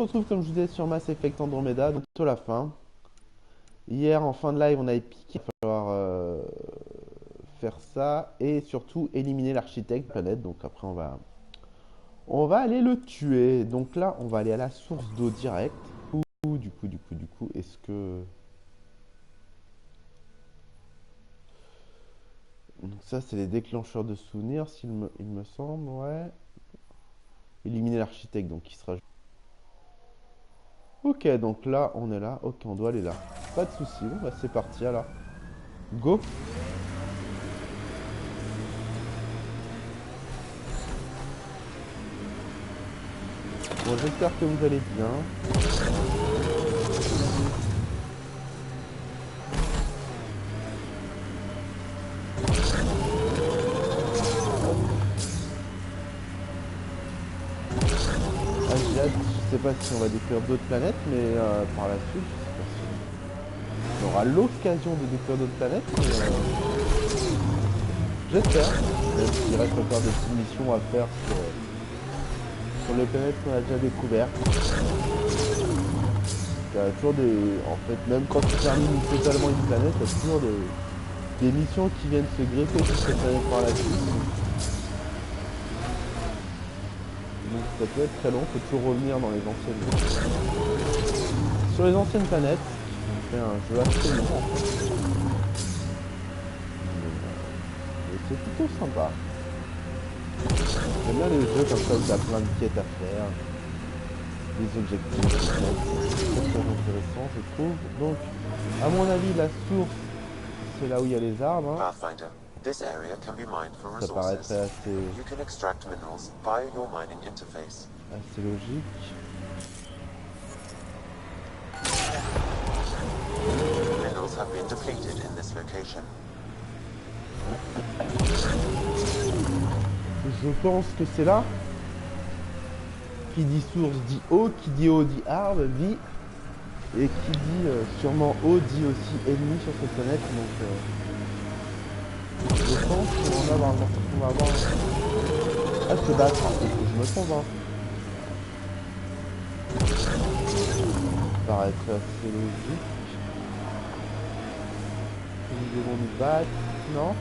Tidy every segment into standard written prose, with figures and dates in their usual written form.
retrouve comme je vous disais sur Mass Effect Andromeda, donc bientôt la fin. Hier en fin de live on avait piqué, il va falloir faire ça et surtout éliminer l'architecte planète. Donc après on va aller le tuer. Donc là on va aller à la source d'eau direct. Du coup, est-ce que... Donc ça c'est les déclencheurs de souvenirs, il me semble, ouais. Éliminer l'architecte, donc il sera... Ok, donc là on est là, ok on doit aller là. Pas de soucis, bon bah c'est parti alors. Go! Bon, j'espère que vous allez bien. Ah, j'ai hâte, je sais pas si on va découvrir d'autres planètes, mais par la suite, je sais pas si on aura l'occasion de découvrir d'autres planètes. J'espère, même s'il reste encore des petites missions à faire sur les planètes qu'on a déjà découvertes. Il y a toujours des... En fait, même quand tu termines totalement une planète, il y a toujours des missions qui viennent se greffer sur cette planète par la suite. Donc ça peut être très long, il faut toujours revenir dans les anciennes... Sur les anciennes planètes, on fait un jeu assez long en fait. Mais c'est plutôt sympa. J'aime bien les jeux comme ça où t'as plein de quêtes à faire. Des objectifs, c'est très intéressant je trouve. Donc, à mon avis, la source, c'est là où il y a les arbres. Hein. This area can be mined for Ça resources. paraîtrait assez You can extract minerals via your mining interface. logique. Minerals have been depleted in this location. Je pense que c'est là. Qui dit source dit eau, qui dit eau dit arbre, vie. Et qui dit sûrement eau dit aussi ennemi sur cette planète. Donc je pense qu'on va avoir à se battre. Peut-être que je me trompe. Hein. Ça paraîtrait assez logique. Nous devons nous battre. Non?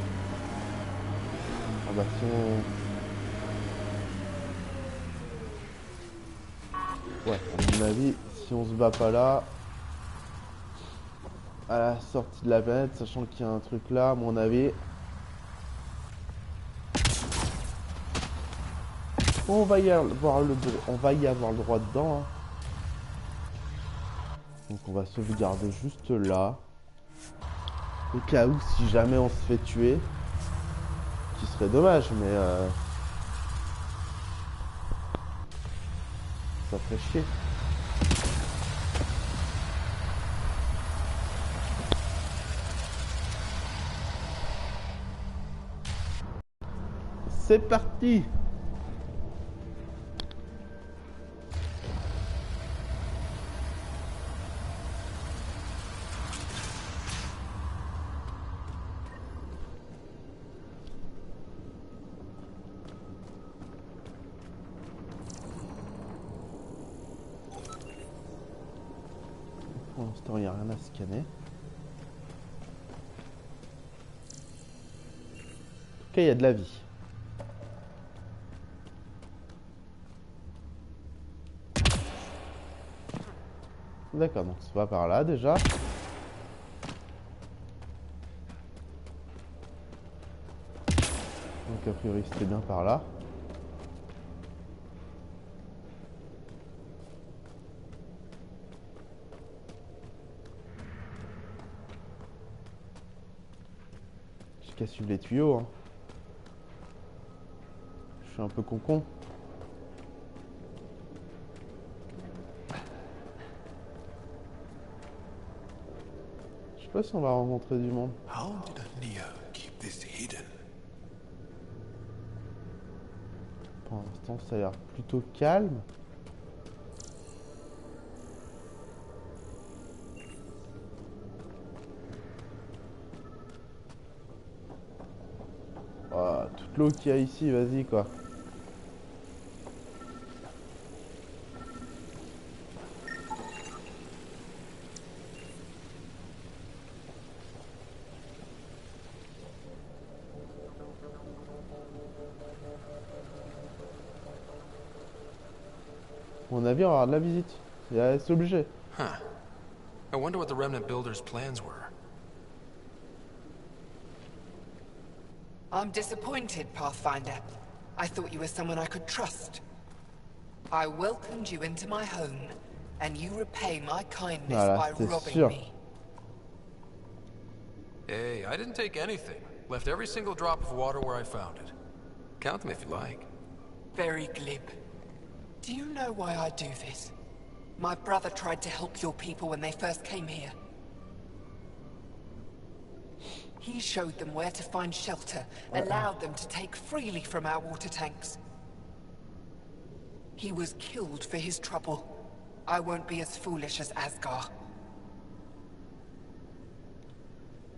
Ah bah si on... Ouais, à mon avis, si on se bat pas là, à la sortie de la planète, sachant qu'il y a un truc là, à mon avis, on va y avoir le droit dedans. Hein. Donc on va sauvegarder juste là. Au cas où, si jamais on se fait tuer, qui serait dommage, mais ça ferait chier. C'est parti! Pour l'instant, il n'y a rien à scanner. En tout cas, il y a de la vie. D'accord, donc c'est pas par là déjà. Donc a priori c'était bien par là. J'ai qu'à suivre les tuyaux. Hein. Je suis un peu con. Je sais pas si on va rencontrer du monde. Pour l'instant, ça a l'air plutôt calme. Oh, toute l'eau qu'il y a ici, vas-y quoi. mon avis, on va avoir de la visite. C'est obligé. Huh. I wonder what the remnant builders' plans were. I'm disappointed, Pathfinder. I thought you were someone I could trust. I welcomed you into my home, and you repay my kindness Voilà, by c'était robbing sûr. me. Hey, I didn't take anything. Left every single drop of water where I found it. Count them if you like. Very glib. Do you know why I do this? My brother tried to help your people when they first came here. He showed them where to find shelter, allowed them to take freely from our water tanks. He was killed for his trouble. I won't be as foolish as Asgar.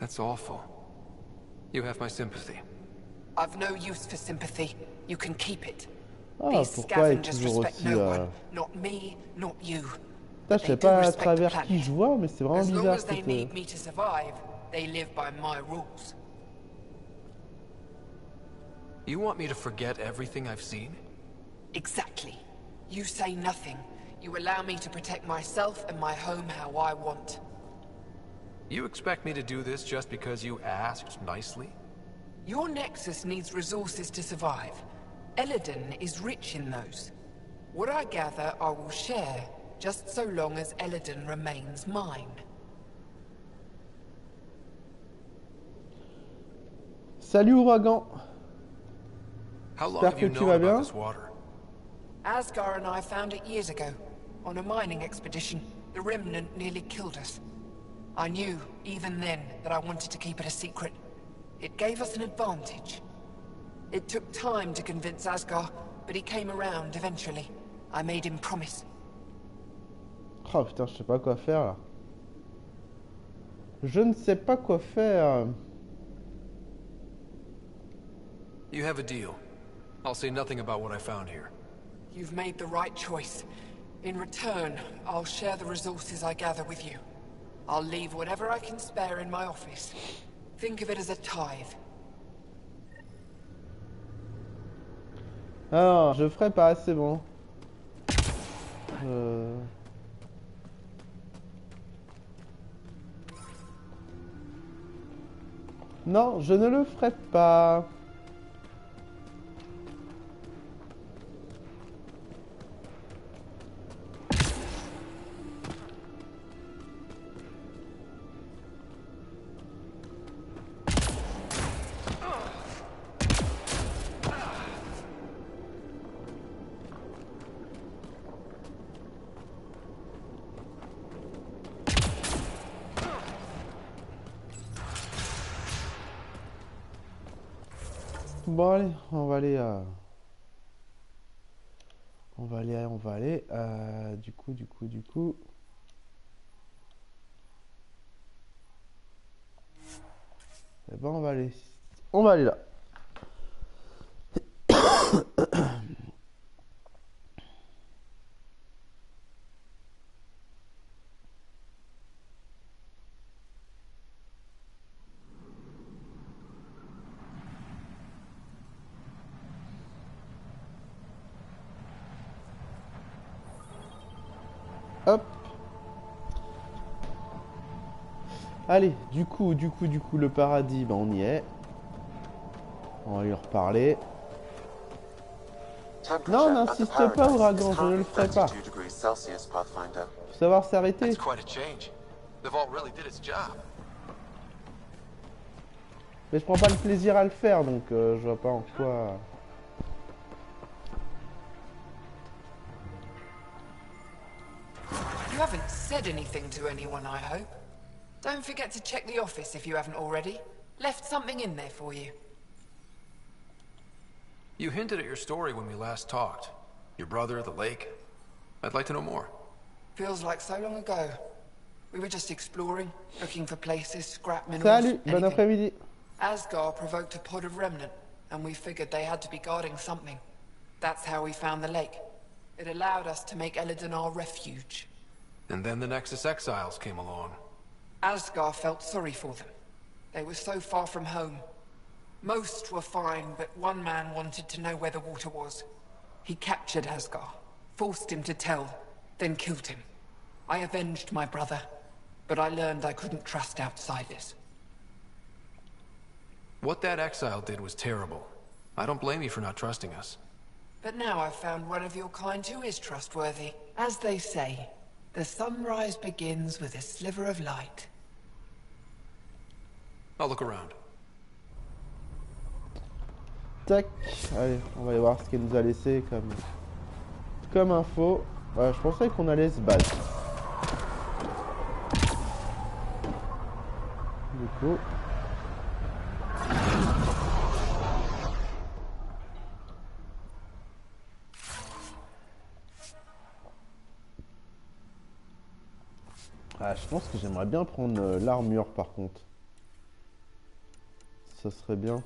That's awful. You have my sympathy. I've no use for sympathy. You can keep it. Ah, These pourquoi est scavengers toujours respect aussi... no one. Not me, not you. Putain, je They sais do pas à respect the travers qui planet. je vois, mais c'est vraiment As long bizarre as they cette... need me to survive, they live by my rules. You want me to forget everything I've seen? Exactly. You say nothing. You allow me to protect myself and my home how I want. You expect me to do this just because you asked nicely? Your Nexus needs resources to survive. Eladin is rich in those. What I gather, I will share, just so long as Eladin remains mine. Salut Ouragan. How long J'espère have you que tu known vas about bien. this water? Asgar and I found it years ago, on a mining expedition. The Remnant nearly killed us. I knew, even then, that I wanted to keep it a secret. It gave us an advantage. It took time to convince Asgar, but he came around eventually. I made him promise. Oh putain, je sais pas quoi faire là. Je ne sais pas quoi faire. You have a deal. I'll say nothing about what I found here. You've made the right choice. In return, I'll share the resources I gather with you. I'll leave whatever I can spare in my office. Think of it as a tithe. Alors, je ferai pas, c'est bon. Non, je ne le ferai pas. Bon allez, on va aller du coup. Eh ben on va aller là. Hop. Allez, du coup, le paradis, ben on y est. On va lui reparler. Non, n'insiste pas, Ouragan, je ne le ferai pas. Faut savoir s'arrêter. That's quite a change. The vault really did its job. Mais je prends pas le plaisir à le faire, donc je vois pas en quoi... You haven't said anything to anyone, I hope. Don't forget to check the office if you haven't already. Left something in there for you. You hinted at your story when we last talked. Your brother, the lake. I'd like to know more. Feels like so long ago. We were just exploring, looking for places, scrap minerals, Salut, bon anything. après-midi. Asgar provoked a pod of remnant, and we figured they had to be guarding something. That's how we found the lake. It allowed us to make Eladin our refuge. And then the Nexus Exiles came along. Asgar felt sorry for them. They were so far from home. Most were fine, but one man wanted to know where the water was. He captured Asgar, Forced him to tell, then killed him. I avenged my brother, but I learned I couldn't trust outsiders. What that exile did was terrible. I don't blame you for not trusting us. But now I've found one of your kind who is trustworthy. As they say, the sunrise begins with a sliver of light. I'll look around. Tac, allez, on va aller voir ce qu'elle nous a laissé comme info. Ouais, je pensais qu'on allait se battre. Du coup. Ah, je pense que j'aimerais bien prendre l'armure par contre. Ça serait bien.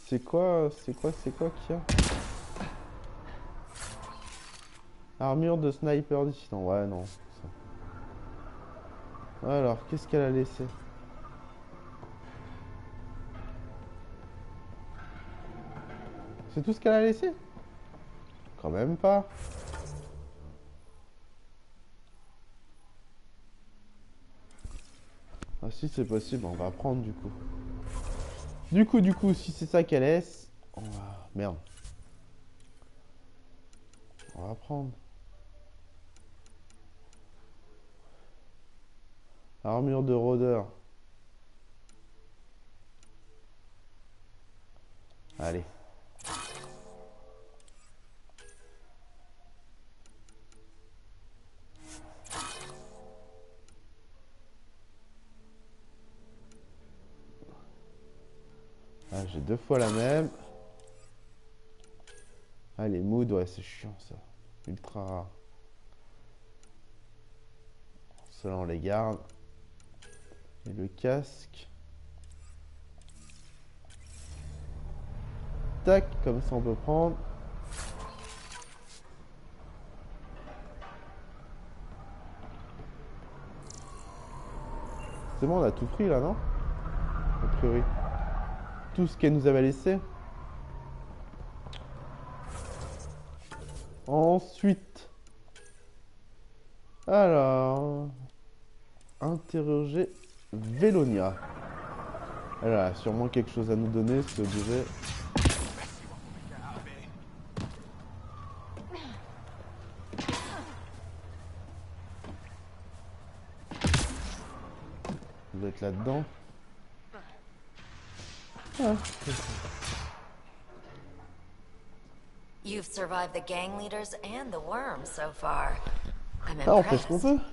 C'est quoi qu'il y a? Armure de sniper dissident. Ouais, non. Ça. Alors, qu'est-ce qu'elle a laissé? C'est tout ce qu'elle a laissé? Quand même pas. Ah si c'est possible, on va prendre du coup. Du coup, si c'est ça qu'elle laisse, on va... Merde. On va prendre. Armure de rôdeur. Allez. Ah, j'ai 2 fois la même. Ah, les moods, ouais, c'est chiant ça. Ultra rare. Cela, on les garde. Et le casque. Tac, comme ça on peut prendre. C'est bon, on a tout pris là, non? A priori. Tout ce qu'elle nous avait laissé. Ensuite. Alors. Interroger Vélonia. Elle a sûrement quelque chose à nous donner, c'est obligé. Vous êtes là-dedans. Ah. You've survived the gang leaders and the worms so far. I'm Ah, on fait ce qu'on impressed. peut.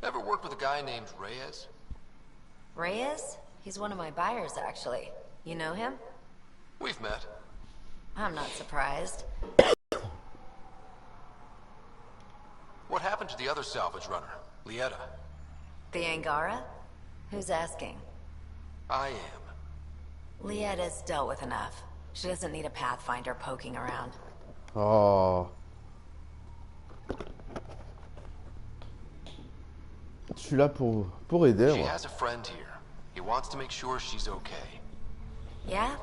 Ever worked with a guy named Reyes? Reyes? He's one of my buyers, actually. You know him? We've met. I'm not surprised. What happened to the other salvage runner, Lieta? The Angara? Who's asking? I am. Lietta's dealt with enough. She doesn't need a pathfinder poking around. Oh. Je suis là pour aider, She moi. has a friend here. He wants to make sure she's okay. Yeah?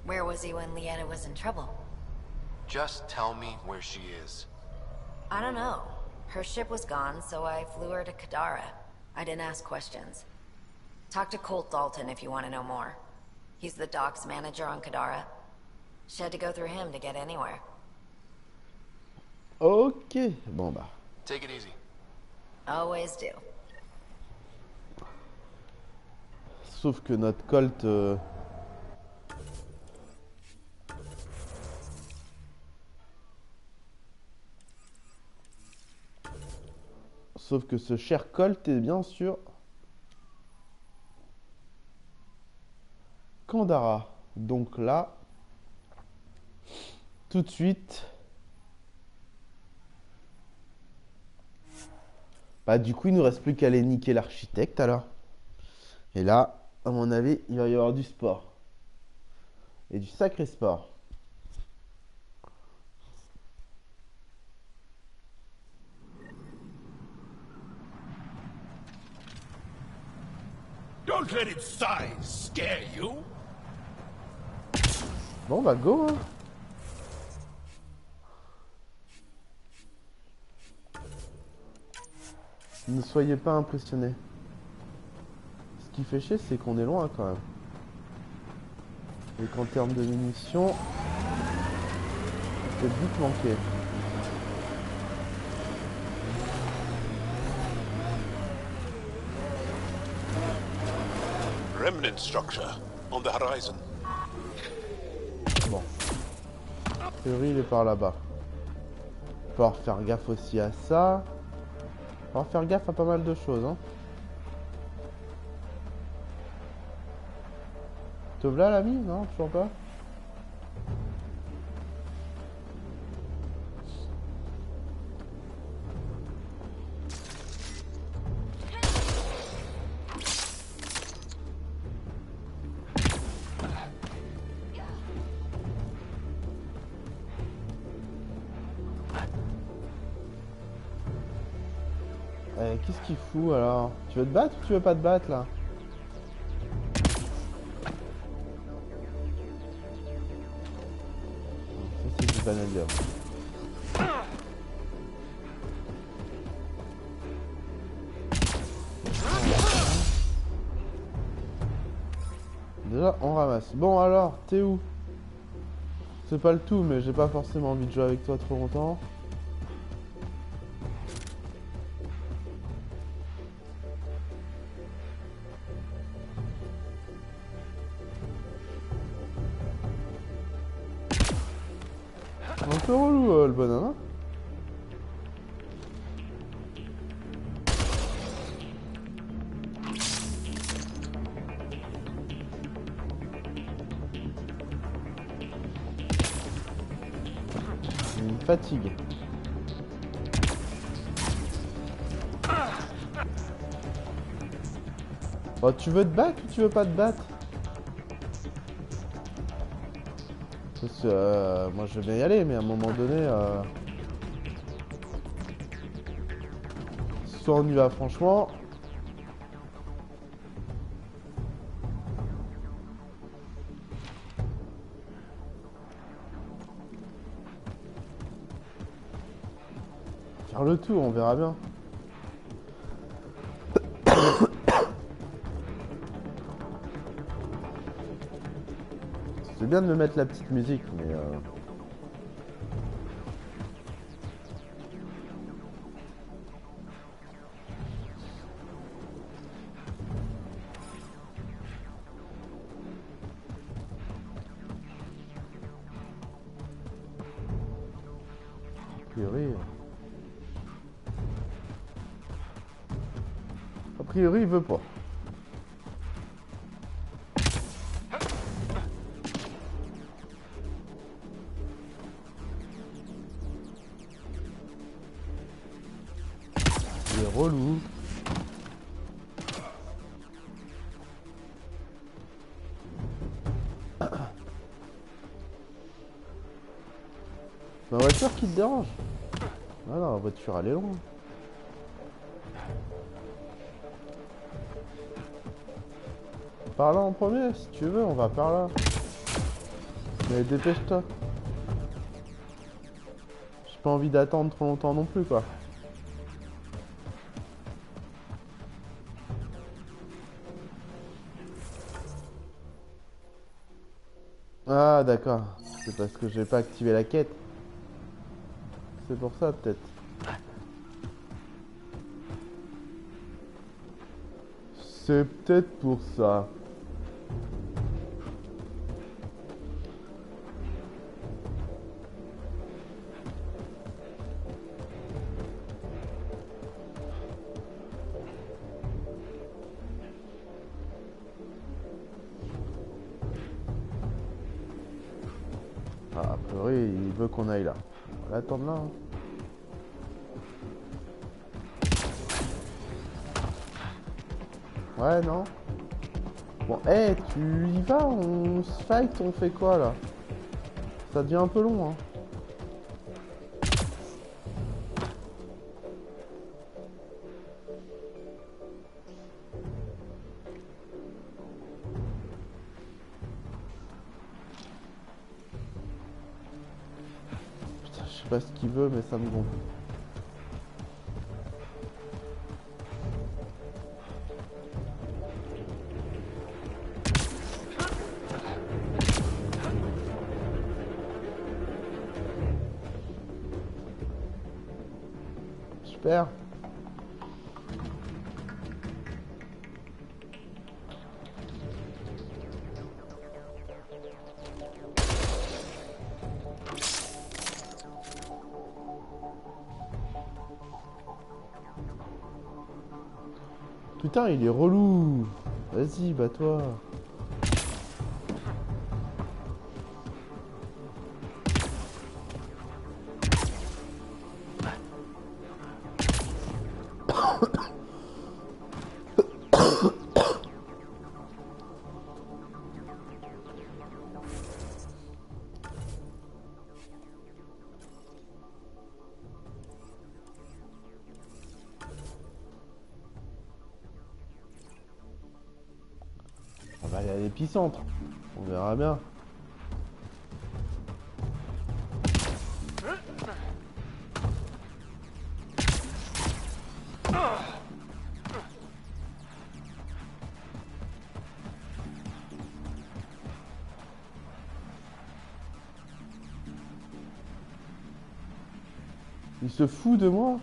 Where was he when Lietta was in trouble? Just tell me where she is. I don't know. Her ship was gone, so I flew her to Kadara. I didn't ask questions. Talk to Colt Dalton if you want to know more. He's the docks manager on Kadara. She had to go through him to get anywhere. Ok. Bon, bah. Take it easy. Always do. Sauf que notre Colt... Sauf que ce cher Colt est bien sûr... Kandara. Donc là... Tout de suite... Bah du coup il nous reste plus qu'à aller niquer l'architecte alors. Et là, à mon avis, il va y avoir du sport. Et du sacré sport. Don't let its size scare you? Bon bah go hein. Ne soyez pas impressionnés. Ce qui fait chier c'est qu'on est loin quand même. Et qu'en termes de munitions, c'est vite manqué. Remnant structure on the horizon. Bon. A priori, il est par là-bas. Il va falloir faire gaffe aussi à ça. Il va falloir faire gaffe à pas mal de choses. Hein. Te v'là l'ami? Non, toujours pas. Qu'est-ce qu'il fout alors? Tu veux te battre ou tu veux pas te battre là? Ça c'est du vanadium. Déjà on ramasse. Bon alors, t'es où? C'est pas le tout mais j'ai pas forcément envie de jouer avec toi trop longtemps. Un peu relou le bonhomme hein. Il me fatigue. Oh, tu veux te battre ou tu veux pas te battre? Parce que moi je vais bien y aller, mais à un moment donné, soit on y va franchement. Faire le tour, on verra bien. C'est bien de me mettre la petite musique, mais a priori, il veut pas. Il est relou. Ma voiture qui te dérange? Ah non, la voiture elle est loin. Par là en premier, si tu veux, on va par là. Mais dépêche-toi. J'ai pas envie d'attendre trop longtemps non plus, quoi. Ah d'accord, c'est parce que j'ai pas activé la quête. C'est pour ça peut-être. C'est peut-être pour ça. Ah, a priori, il veut qu'on aille là. On va l'attendre là. Hein. Ouais, non. Bon, hey, tu y vas, on se fight, on fait quoi là? Ça devient un peu long, hein. pas ce qu'il veut, mais ça me gonfle. Super. Putain, il est relou. Vas-y, bats-toi. On va aller à l'épicentre. On verra bien. Il se fout de moi?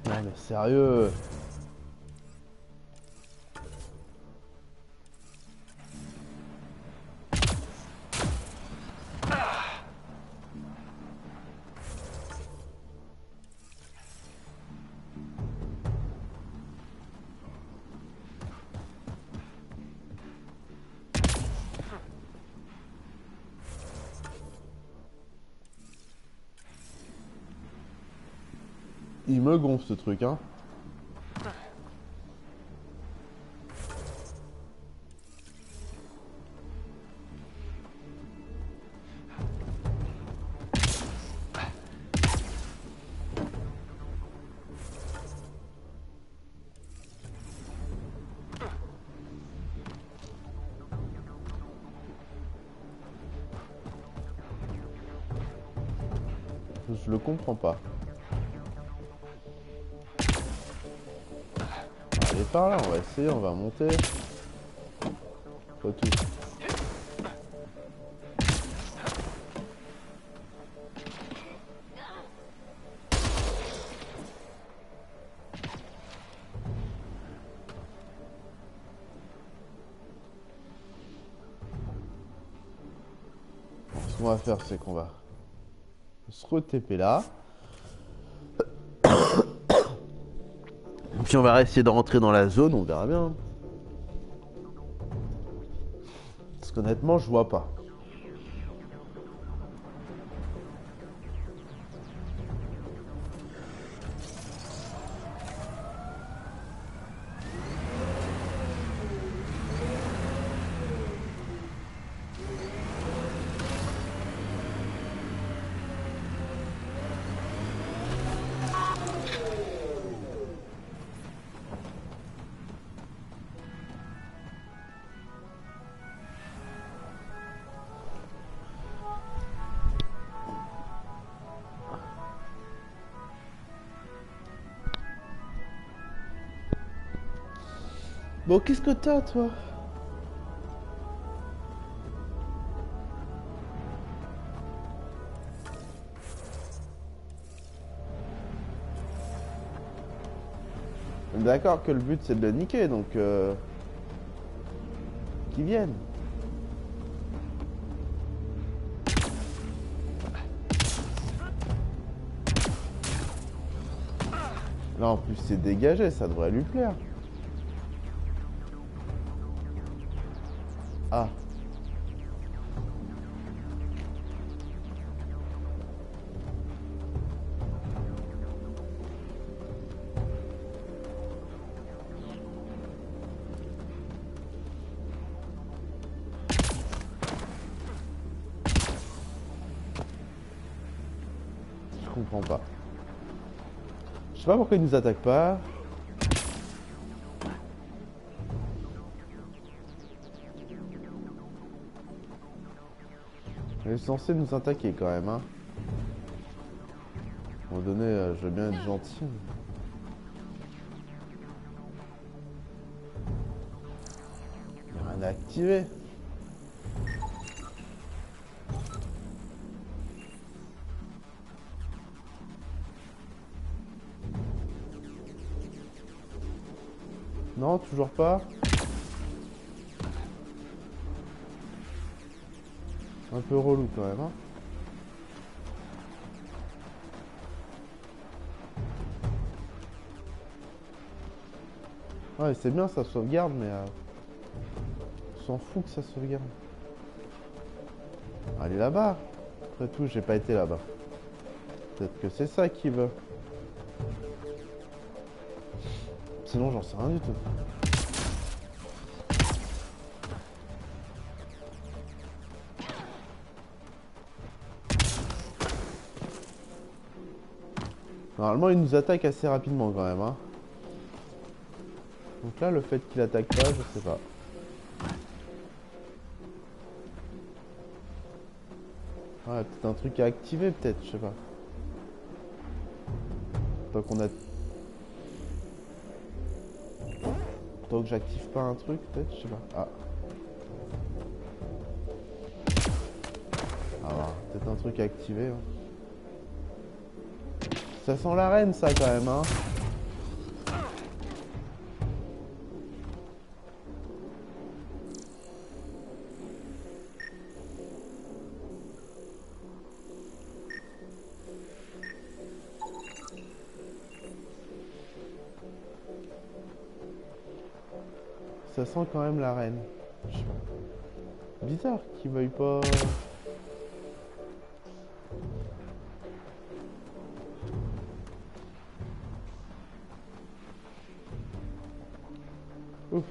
Non mais sérieux? Il me gonfle ce truc, hein. Je le comprends pas. Allez par là, on va essayer, on va monter. Pas tout. Ce qu'on va faire, c'est qu'on va se re-TP là. Puis on va essayer de rentrer dans la zone, on verra bien. Parce qu'honnêtement, je vois pas. Bon, qu'est-ce que t'as, toi? D'accord que le but c'est de le niquer, donc qu'ils viennent. Là en plus c'est dégagé, ça devrait lui plaire. Ah. comprends pas. Je sais pas pourquoi il nous attaque pas. Il est censé nous attaquer quand même, hein. À un moment donné, je veux bien être gentil. Il n'y a rien à activer. Non, toujours pas. Un peu relou quand même, hein. Ouais, c'est bien, ça sauvegarde, mais on s'en fout que ça sauvegarde. Allez là-bas. Après tout, j'ai pas été là-bas. Peut-être que c'est ça qu'il veut. Sinon, j'en sais rien du tout. Normalement, il nous attaque assez rapidement quand même, hein. Donc là, le fait qu'il attaque pas, je sais pas. Ouais, peut-être un truc à activer, peut-être, je sais pas. Tant qu'on a... Tant que j'active pas un truc, peut-être, je sais pas. Ah. Alors, peut-être un truc à activer, hein. Ça sent l'arène, ça, quand même, hein. Ça sent quand même l'arène. Je sais pas. Bizarre qu'il veuille pas... Ouf.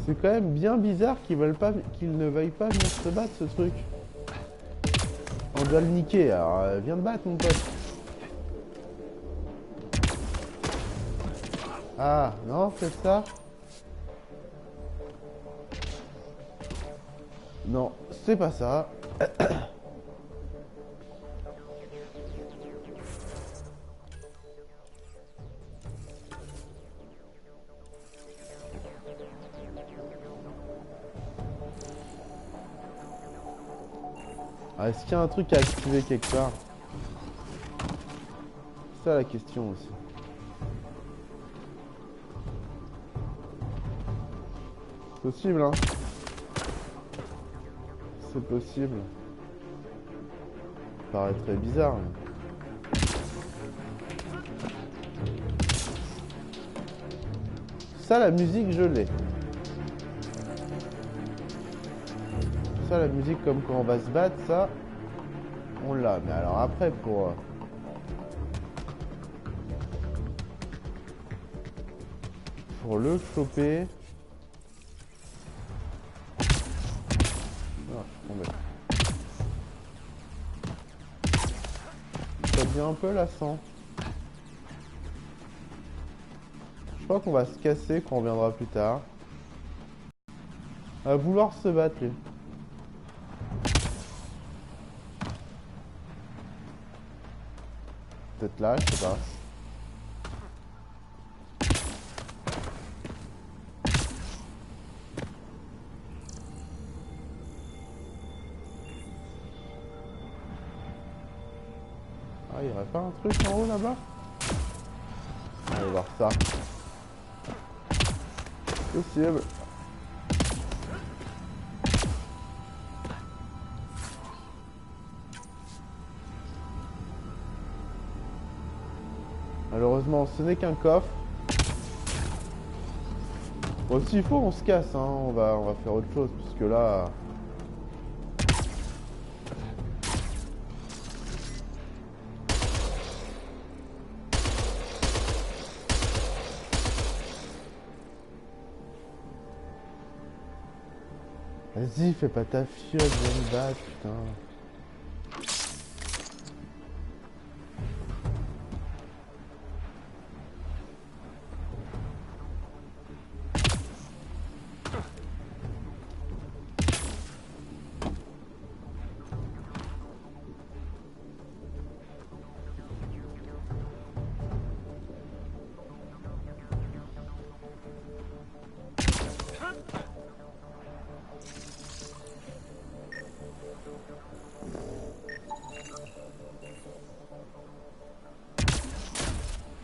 C'est quand même bien bizarre qu'ils ne veuillent pas venir se battre, ce truc. On doit le niquer, alors viens te battre, mon pote. Ah, non, faites ça. Non, c'est pas ça. Ah, est-ce qu'il y a un truc à activer quelque part? C'est ça la question aussi. C'est possible, hein. C'est possible. Ça paraît très bizarre. Mais... Ça, la musique, je l'ai. Ça, la musique, comme quand on va se battre, ça, on l'a. Mais alors après, pour le choper... Ah, je suis tombé. Ça devient un peu lassant. Je crois qu'on va se casser quand on reviendra plus tard. À vouloir se battre, lui. Peut-être là, je sais pas. Ah, il y aurait pas un truc en haut là-bas? On va voir ça. Possible. Malheureusement, ce n'est qu'un coffre. Bon, s'il faut, on se casse, hein. On va faire autre chose, puisque là... Vas-y, fais pas ta fiotte, viens me battre, putain.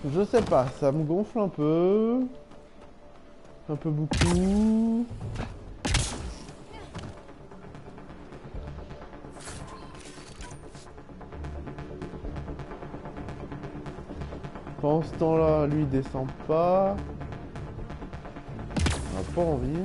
Je sais pas, ça me gonfle un peu. Un peu beaucoup. Pendant ce temps-là, lui il descend pas. On n'a pas envie.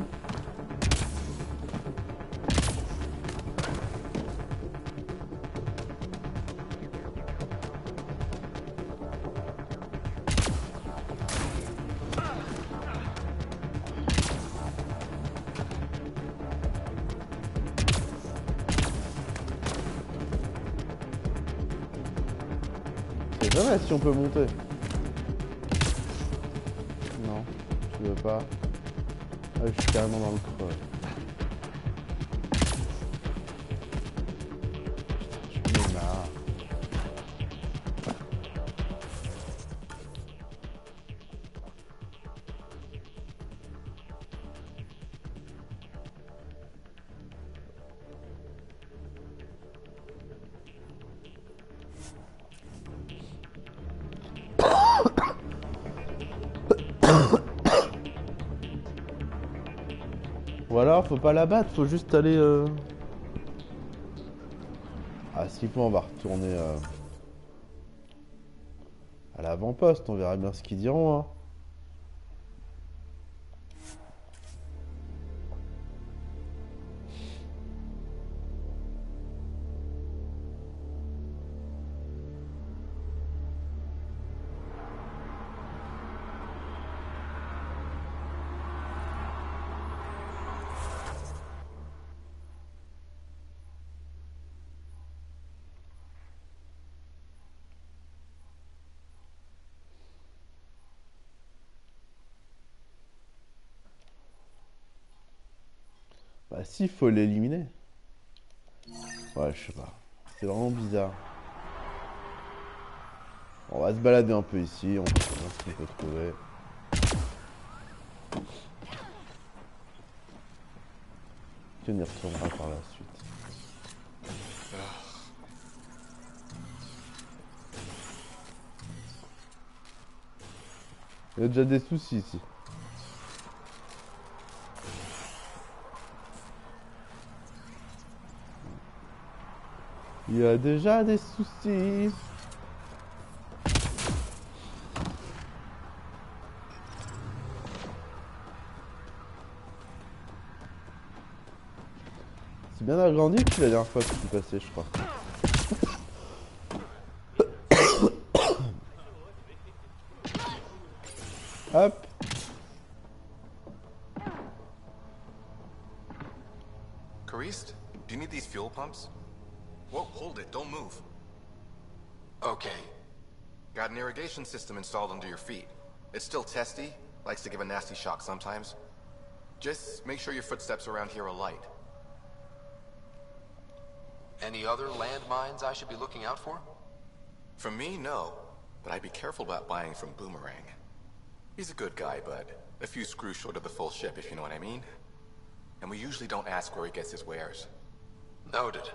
Je sais jamais si on peut monter. Non, je veux pas. Ah, je suis carrément dans le creux. Je me marre. Ou alors, faut pas la battre, faut juste aller... Ah, s'il faut, on va retourner à l'avant-poste, on verra bien ce qu'ils diront. Hein. Bah si, faut l'éliminer. Ouais, je sais pas. C'est vraiment bizarre. On va se balader un peu ici, on va voir ce qu'on peut trouver. On y retournera par la suite. Il y a déjà des soucis ici. Il y a déjà des soucis. C'est bien agrandi depuis la dernière fois que je suis passé, je crois. Hop. Karist, do you need these fuel pumps? Whoa, hold it, don't move. Okay. Got an irrigation system installed under your feet. It's still testy, likes to give a nasty shock sometimes. Just make sure your footsteps around here are light. Any other landmines I should be looking out for? From me, no. But I'd be careful about buying from Boomerang. He's a good guy, but a few screws short of the full ship, if you know what I mean. And we usually don't ask where he gets his wares. Noted.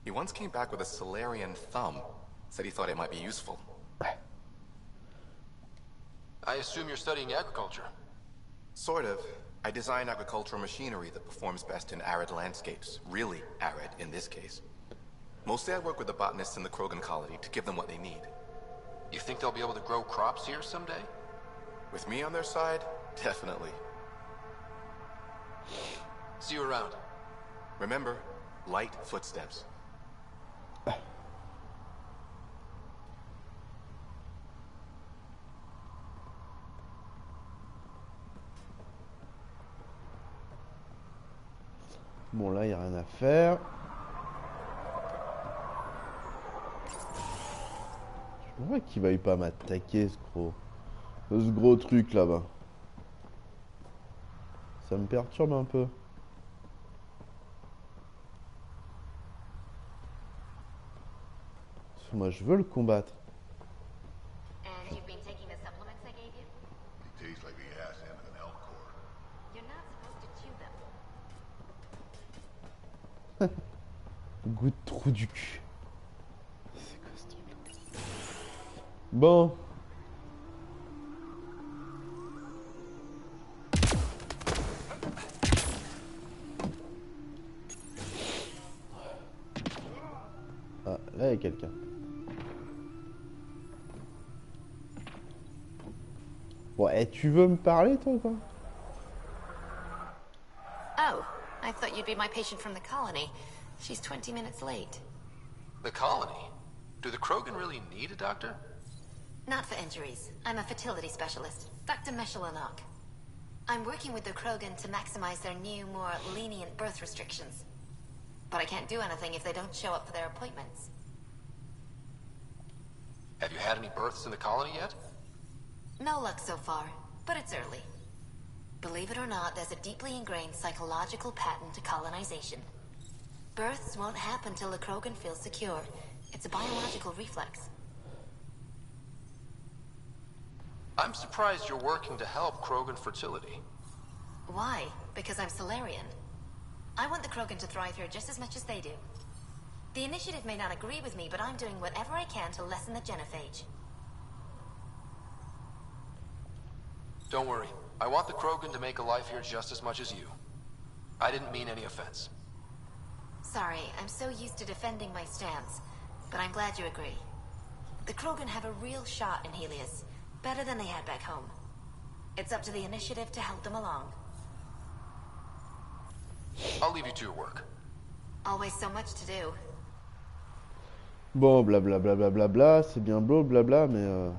He once came back with a Solarian thumb. Said he thought it might be useful. I assume you're studying agriculture. Sort of. I design agricultural machinery that performs best in arid landscapes. Really arid, in this case. Mostly I work with the botanists in the Krogan colony to give them what they need. You think they'll be able to grow crops here someday? With me on their side, definitely. See you around. Remember, light footsteps. Bon, là, il n'y a rien à faire. Je vois qu'il va pas m'attaquer, ce gros truc là-bas. Ça me perturbe un peu. Parce que moi, je veux le combattre. And you've been taking the supplements I gave you? He tastes like the ass end of an elk cord. You're not supposed to chew them. Goût de trou du cul. C'est quoi ce truc? Bon. quelqu'un. Bon, et tu veux me parler, toi, ou pas? Oh, I thought you'd be my patient from the colony. She's 20 minutes late. The colony? Do the Krogan really need a doctor? Not for injuries. I'm a fertility specialist, Dr. Meshelanok. I'm working with the Krogan to maximize their new, more lenient birth restrictions. But I can't do anything if they don't show up for their appointments. Have you had any births in the colony yet? No luck so far, but it's early. Believe it or not, there's a deeply ingrained psychological pattern to colonization. Births won't happen till the Krogan feels secure. It's a biological reflex. I'm surprised you're working to help Krogan fertility. Why? Because I'm Solarian. I want the Krogan to thrive here just as much as they do. The Initiative may not agree with me, but I'm doing whatever I can to lessen the genophage. Don't worry. I want the Krogan to make a life here just as much as you. I didn't mean any offense. Sorry, I'm so used to defending my stance, but I'm glad you agree. The Krogan have a real shot in Helios, better than they had back home. It's up to the Initiative to help them along. I'll leave you to your work. Always so much to do. Bon, blablabla, bla, bla, bla, c'est bien beau, blabla, mais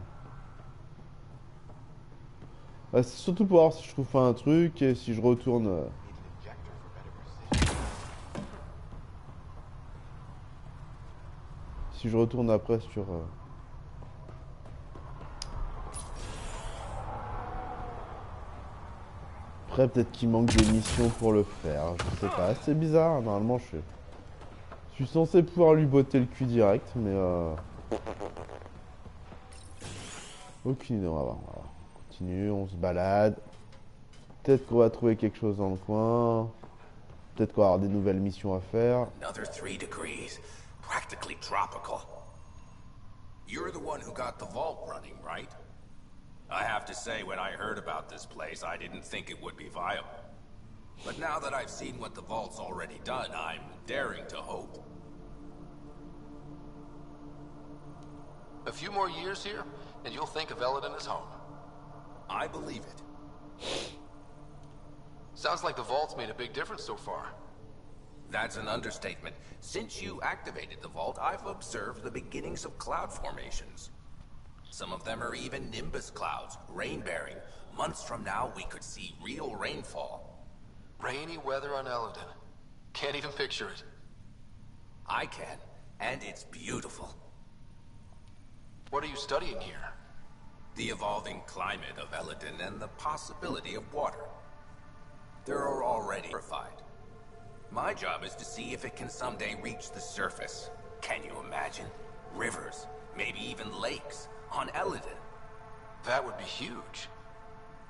bah, c'est surtout pour voir si je trouve pas un truc et si je retourne. Si je retourne après sur. Après, peut-être qu'il manque des missions pour le faire. Je sais pas. C'est bizarre. Normalement, je suis censé pouvoir lui botter le cul direct, mais aucune idée. On va voir. On continue, on se balade. Peut-être qu'on va trouver quelque chose dans le coin. Peut-être qu'on va avoir des nouvelles missions à faire. Another 3 degrees. Practically tropical. You're the one who got the vault running, right? I have to say, when I heard about this place, I didn't think it would be viable. But now that I've seen what the vault's already done, I'm daring to hope. A few more years here, and you'll think of Eladin as home. I believe it. Sounds like the vault's made a big difference so far. That's an understatement. Since you activated the vault, I've observed the beginnings of cloud formations. Some of them are even nimbus clouds, rain-bearing. Months from now, we could see real rainfall. Rainy weather on Eladin. Can't even picture it. I can, and it's beautiful. What are you studying here? The evolving climate of Eladin and the possibility of water. There are already purified. My job is to see if it can someday reach the surface. Can you imagine? Rivers, maybe even lakes, on Eladin. That would be huge.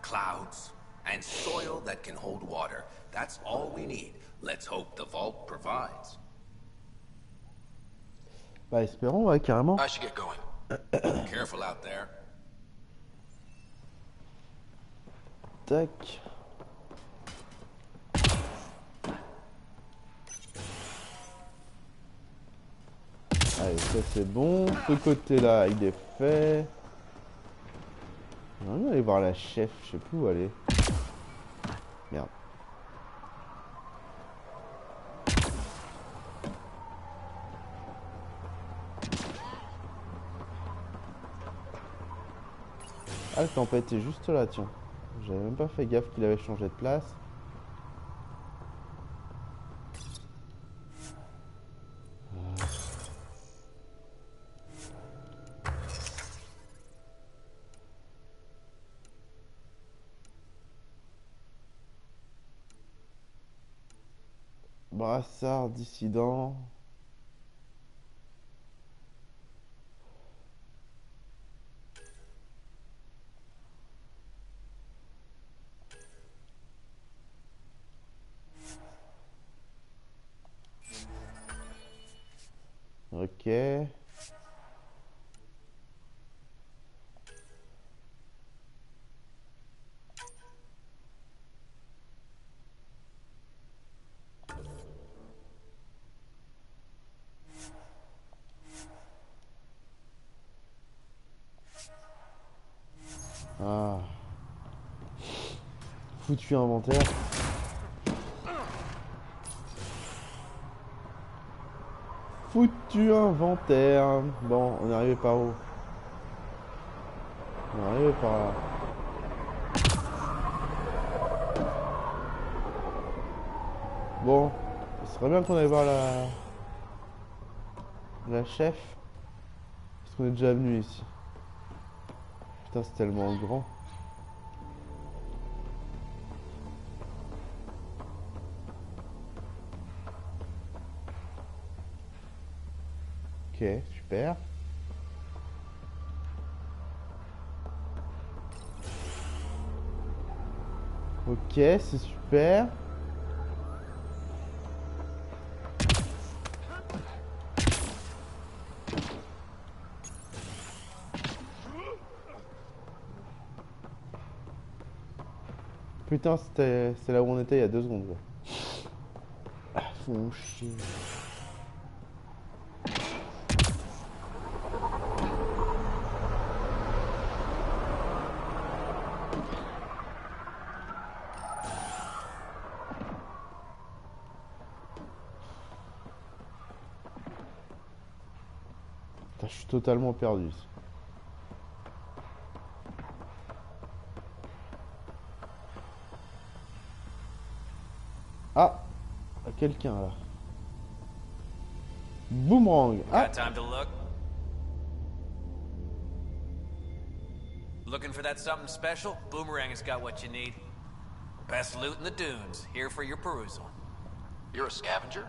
Clouds, and soil that can hold water. That's all we need. Let's hope the vault provides. Bah espérons, ouais, carrément. I should get going. Careful out there. Tac. Allez, ça c'est bon. Ce côté-là, il est fait. On va aller voir la chef, je sais plus où aller. Merde. Ah, le tempête est juste là, tiens. J'avais même pas fait gaffe qu'il avait changé de place. Brassard dissident. Ok. Ah. Foutu inventaire. Foutu inventaire. Bon, on est arrivé par où? On est arrivé par là. Bon, ce serait bien qu'on aille voir la chef. Parce qu'on est déjà venu ici. Putain, c'est tellement grand. Ok, super. Ok, c'est super. Putain, c'est là où on était il y a 2 secondes. Quoi. Ah, font chier. Putain, je suis totalement perdu ici. Ah, quelqu'un là. Boomerang. Ah. Got time to look? Looking for that something special? Boomerang has got what you need. Best loot in the dunes, here for your perusal. You're a scavenger?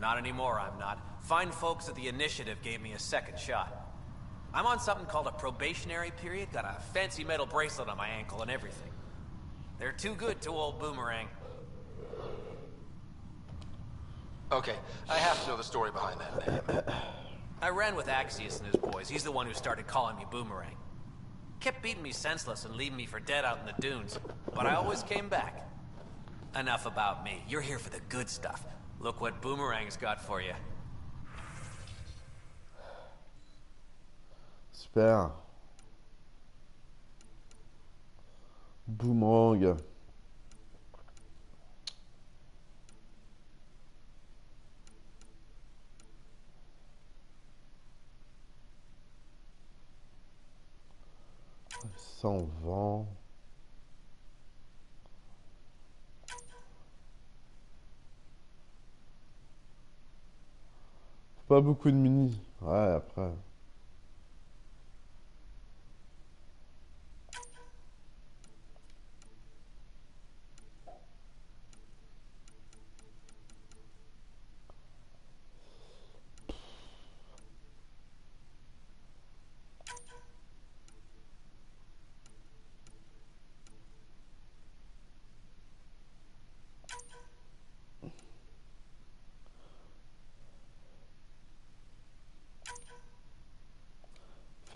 Not anymore, I'm not. Fine folks at the Initiative gave me a second shot. I'm on something called a probationary period, got a fancy metal bracelet on my ankle and everything. They're too good to old Boomerang. Okay, I have to know the story behind that name. I ran with Axius and his boys. He's the one who started calling me Boomerang. Kept beating me senseless and leaving me for dead out in the dunes. But I always came back. Enough about me. You're here for the good stuff. Look what Boomerang's got for you. Super. Boomerang. Sans vent. Pas beaucoup de mini. Ouais, après.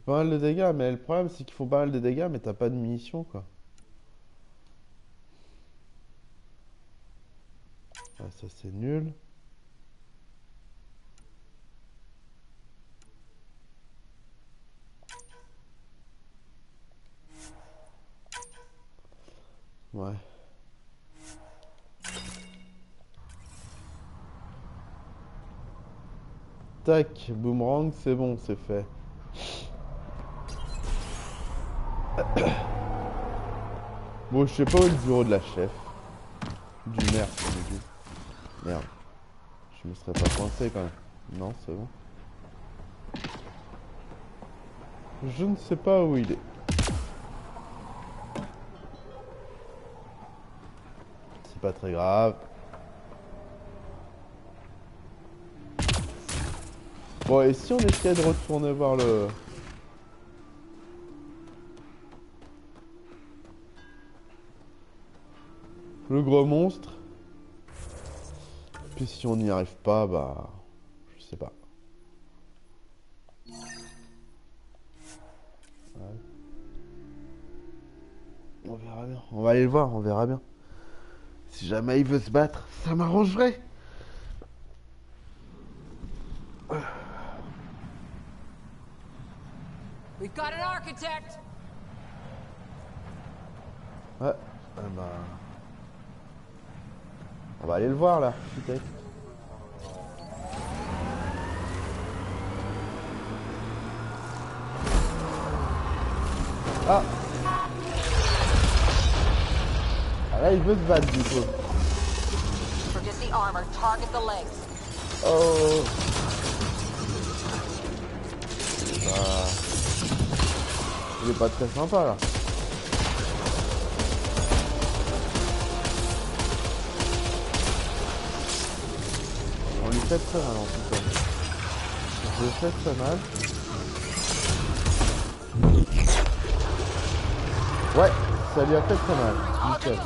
Pas mal de dégâts, mais le problème c'est qu'ils font pas mal de dégâts, mais t'as pas de munitions quoi. Ouais, ça c'est nul. Ouais. Tac, boomerang, c'est bon, c'est fait. Bon, je sais pas où est le bureau de la chef. Du maire, du coup. Merde. Je me serais pas coincé quand même. Non, c'est bon. Je ne sais pas où il est. C'est pas très grave. Bon, et si on essayait de retourner voir le gros monstre? Puis si on n'y arrive pas, bah... Je sais pas. Ouais. On verra bien. On va aller le voir, on verra bien. Si jamais il veut se battre, ça m'arrangerait. We've got an architect! Ouais, bah... On va aller le voir là, architecte. Ah! Ah là il veut se battre du coup. Oh! Bah... Il est pas très sympa là. On lui fait très mal en tout cas. Je le fais très mal. Ouais, ça lui a fait très mal. Nickel.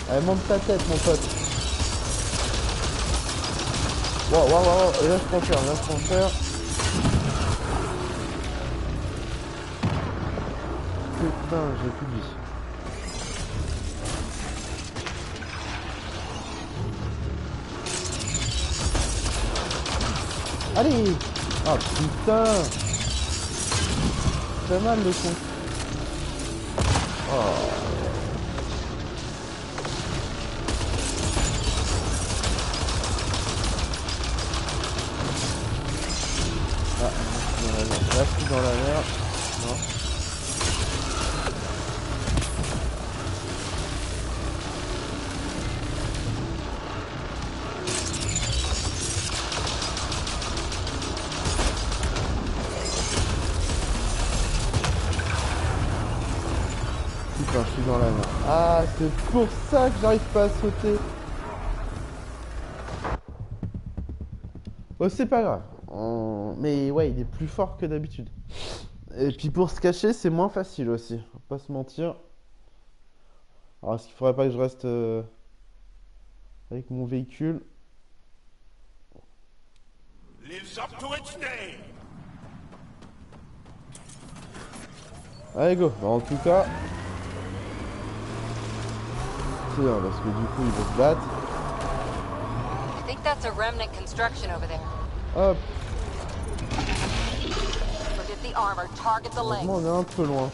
Allez, monte ta tête mon pote. Wow, wow, wow, et laisse-moi faire, laisse-moi faire. Putain, j'ai plus de vie. Allez! Ah putain! C'est mal le con. Oh. Ah, là je suis dans la mer. Non. Putain, je suis dans la mer. Ah, c'est pour ça que j'arrive pas à sauter. Bon, c'est pas grave. Mais ouais, il est plus fort que d'habitude. Et puis pour se cacher, c'est moins facile aussi. Faut pas se mentir. Alors, est-ce qu'il faudrait pas que je reste avec mon véhicule? Lives up to its name. Allez, go. Bah, en tout cas... C'est bien, parce que du coup, il veut se battre. I think that's a remnant construction over there. Hop. Forget the armor, target the legs. On est un peu loin.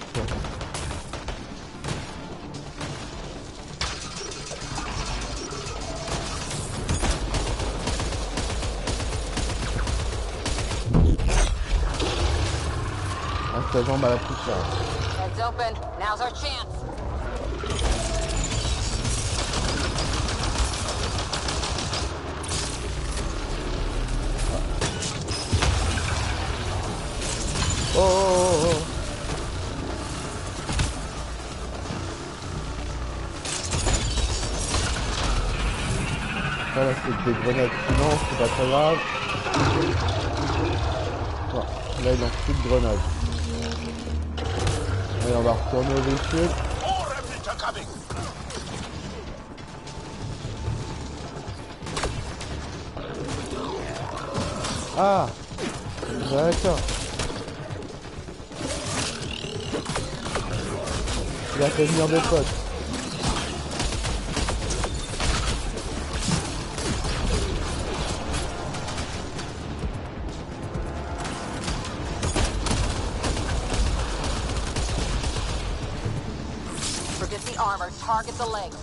Ah, sa jambe à la poussière. Heads open, now's our chance. Oh, oh, oh, oh. Voilà, c'est des grenades qui lancent, c'est pas très grave. Bon, là, il lance plus de grenades. Allez, on va retourner au véhicule. Ah, d'accord. Il a fait venir des potes. Forget the armor, target the legs.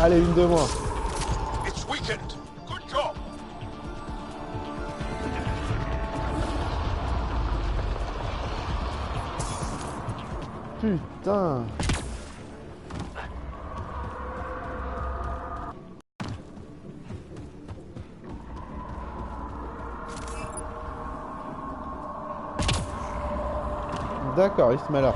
Allez, une de moins. It's weakened. Good job. Putain. D'accord, il se met là.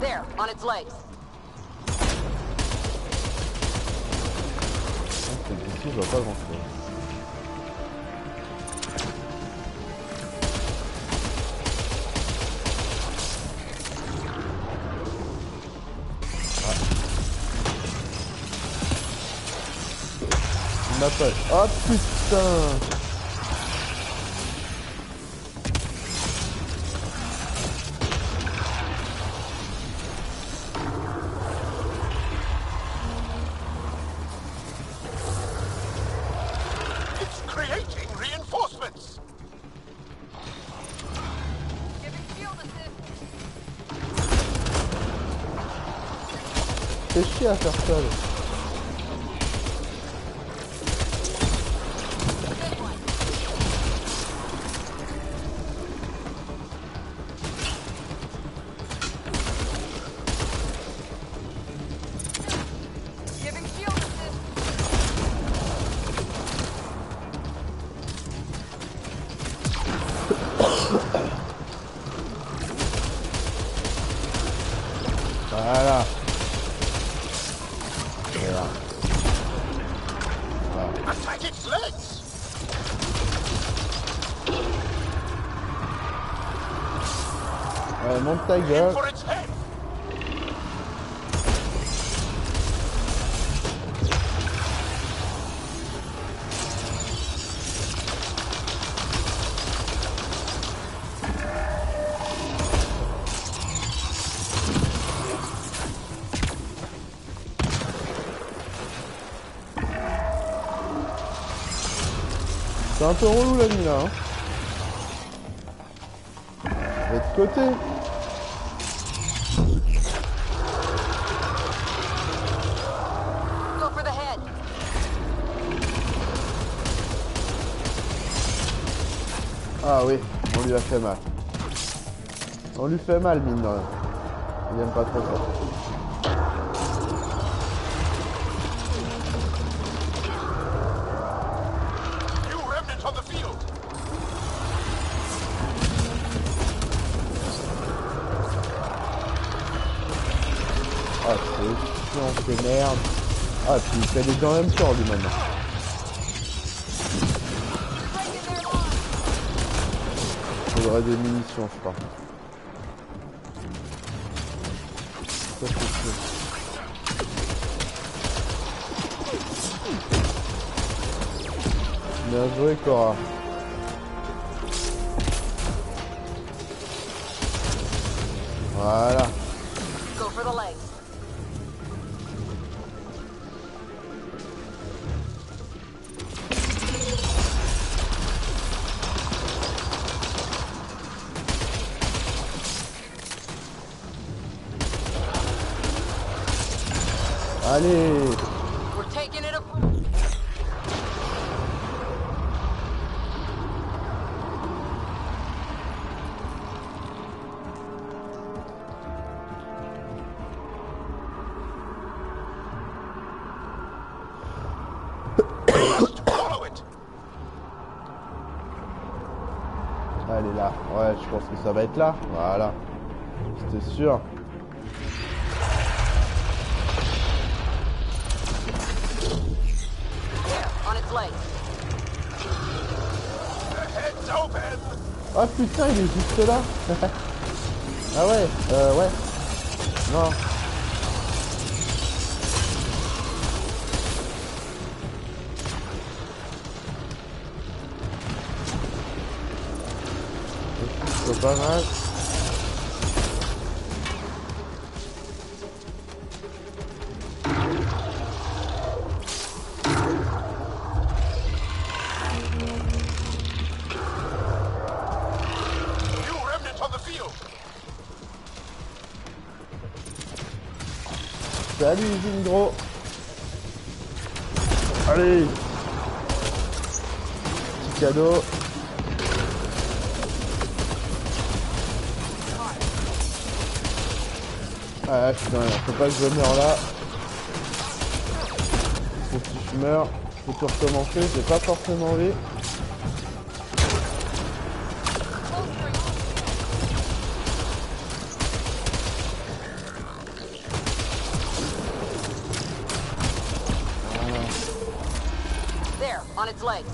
There, on its legs. Ici, je vois pas grand chose. Il m'appelle. Oh putain. fait chier à faire seul. Voilà. Attack its legs! Ouais, monte ta gueule. For its head! C'est un peu relou la nuit là. Hein. De l'autre côté. Go for the head. Ah oui, on lui a fait mal. On lui fait mal, mine de rien. Il aime pas trop ça. Ah, c'est chiant, c'est merde. Ah, puis il fait des dents en même temps, lui, maintenant. Faudrait des munitions, je crois. Ça, c'est sûr. Bien joué, Cora. Voilà. Go for the legs. Allez. We're taking it apart. Elle est là. Ouais, je pense que ça va être là. Voilà. C'était sûr. Ah putain, il est juste là. Ah ouais, ouais. Non. C'est pas mal. Salut Zingro. Allez. Petit cadeau. Ah putain, faut pas que je meure là. Faut que si je meurs, faut tout recommencer, j'ai pas forcément envie. On its legs.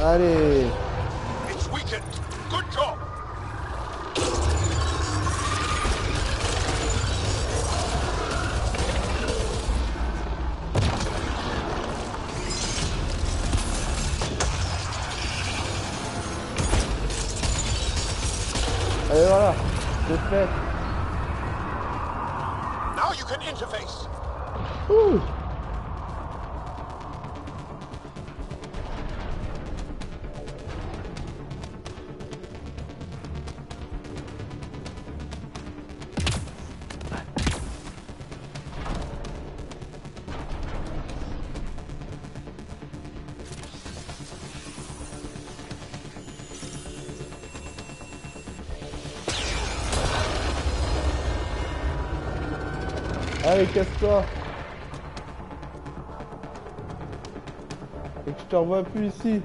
Allez. It's weakened. Good job. Allez voilà, c'est fait. Now you can interface. Ouh. Allez, casse-toi. Et que je te revois plus ici.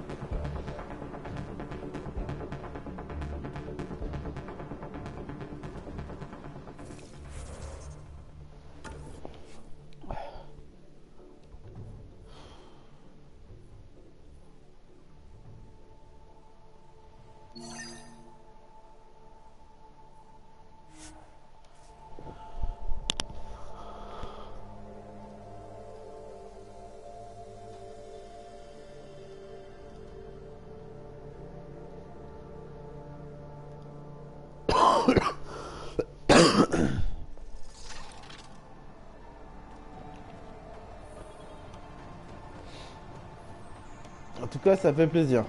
En tout cas, ça fait plaisir.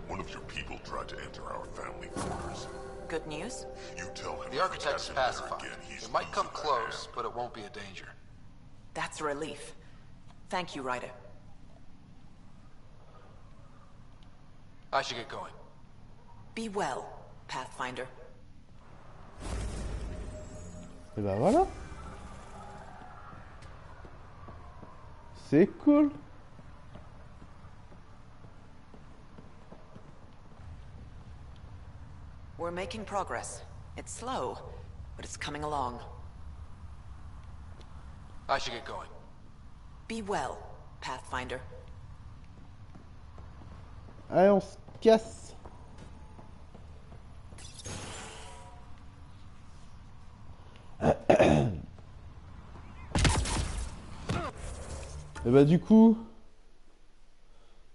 One of your people tried to enter our family quarters. Good news? You tell him The architect's if he catches pacified. there again, he's It might come losing a close, but it won't be a danger. That's a relief. Thank you, Ryder. I should get going. Be well, Pathfinder. Et ben voilà. C'est cool. We're making progress. It's slow, but it's coming along. I should get going. Be well, Pathfinder. Allez, on se casse. Et bah du coup,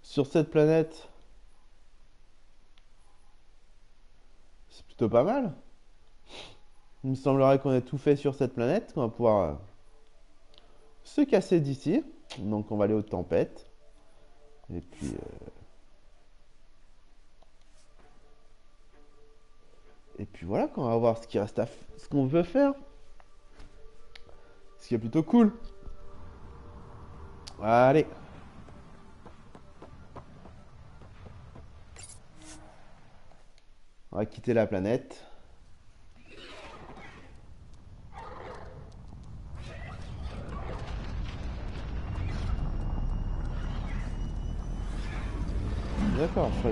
sur cette planète, c'est plutôt pas mal. Il me semblerait qu'on ait tout fait sur cette planète, qu'on va pouvoir se casser d'ici. Donc on va aller aux tempêtes. Et puis voilà, qu'on va voir ce qui reste ce qu'on veut faire. Ce qui est plutôt cool. Allez. On va quitter la planète. D'accord, je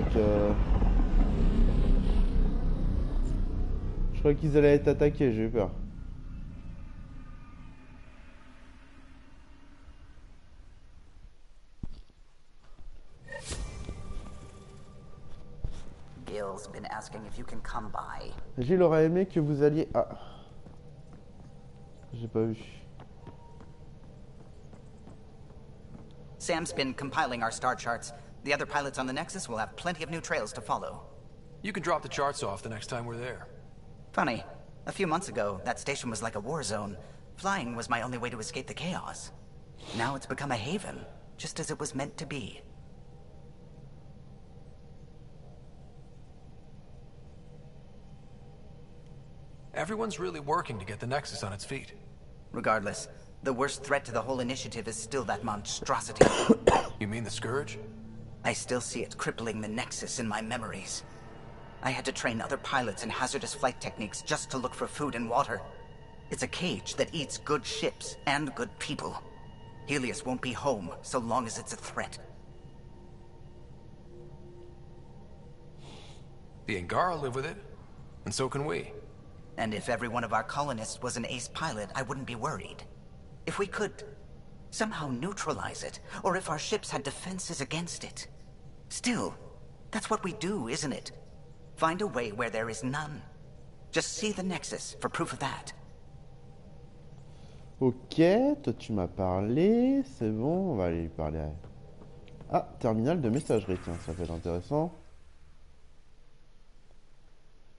crois qu'ils allaient être attaqués, j'ai eu peur. Bill's been asking if you can come by. Gilles aurait aimé que vous alliez... Ah. J'ai pas vu. Sam's been compiling our star charts. The other pilots on the Nexus will have plenty of new trails to follow. You can drop the charts off the next time we're there. Funny, a few months ago, that station was like a war zone. Flying was my only way to escape the chaos. Now it's become a haven, just as it was meant to be. Everyone's really working to get the Nexus on its feet. Regardless, the worst threat to the whole initiative is still that monstrosity. You mean the Scourge? I still see it crippling the Nexus in my memories. I had to train other pilots in hazardous flight techniques just to look for food and water. It's a cage that eats good ships and good people. Helios won't be home so long as it's a threat. The Angara live with it, and so can we. And if every one of our colonists was an ace pilot, I wouldn't be worried. If we could somehow neutralize it, or if our ships had defenses against it. Still, that's what we do, isn't it? Find a way where there is none. Just see the Nexus for proof of that. Ok, toi tu m'as parlé, c'est bon, on va aller lui parler. Ah, terminal de messagerie, tiens, ça peut être intéressant.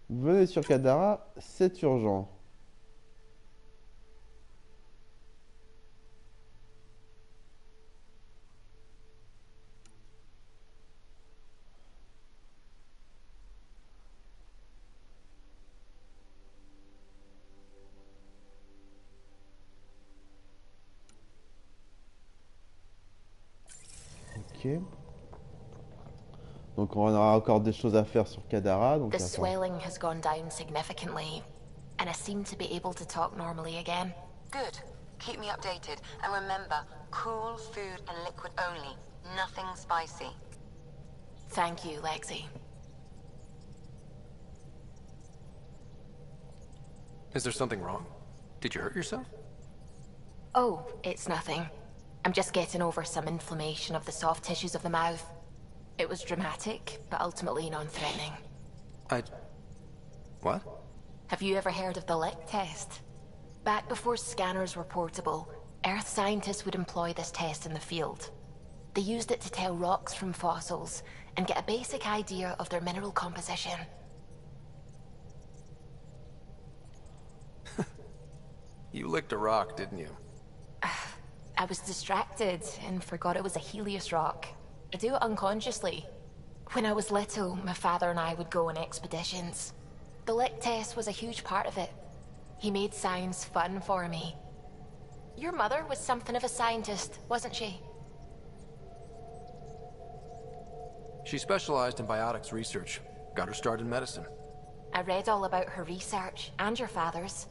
Venez sur Kadara, c'est urgent. Ok. Donc on aura encore des choses à faire sur Kadara. Donc The swelling has gone down significantly, and I seem to be able to talk normally again. Good. Keep me updated. And remember, cool food and liquid only. Nothing spicy. Thank you, Lexi. Is there something wrong? Did you hurt yourself? Oh, it's nothing. I'm just getting over some inflammation of the soft tissues of the mouth. It was dramatic, but ultimately non-threatening. What? Have you ever heard of the lick test? Back before scanners were portable, Earth scientists would employ this test in the field. They used it to tell rocks from fossils and get a basic idea of their mineral composition. You licked a rock, didn't you? I was distracted and forgot it was a Helios rock. I do it unconsciously. When I was little, my father and I would go on expeditions. The lick test was a huge part of it. He made science fun for me. Your mother was something of a scientist, wasn't she? She specialized in biotics research. Got her start in medicine. I read all about her research, and your father's.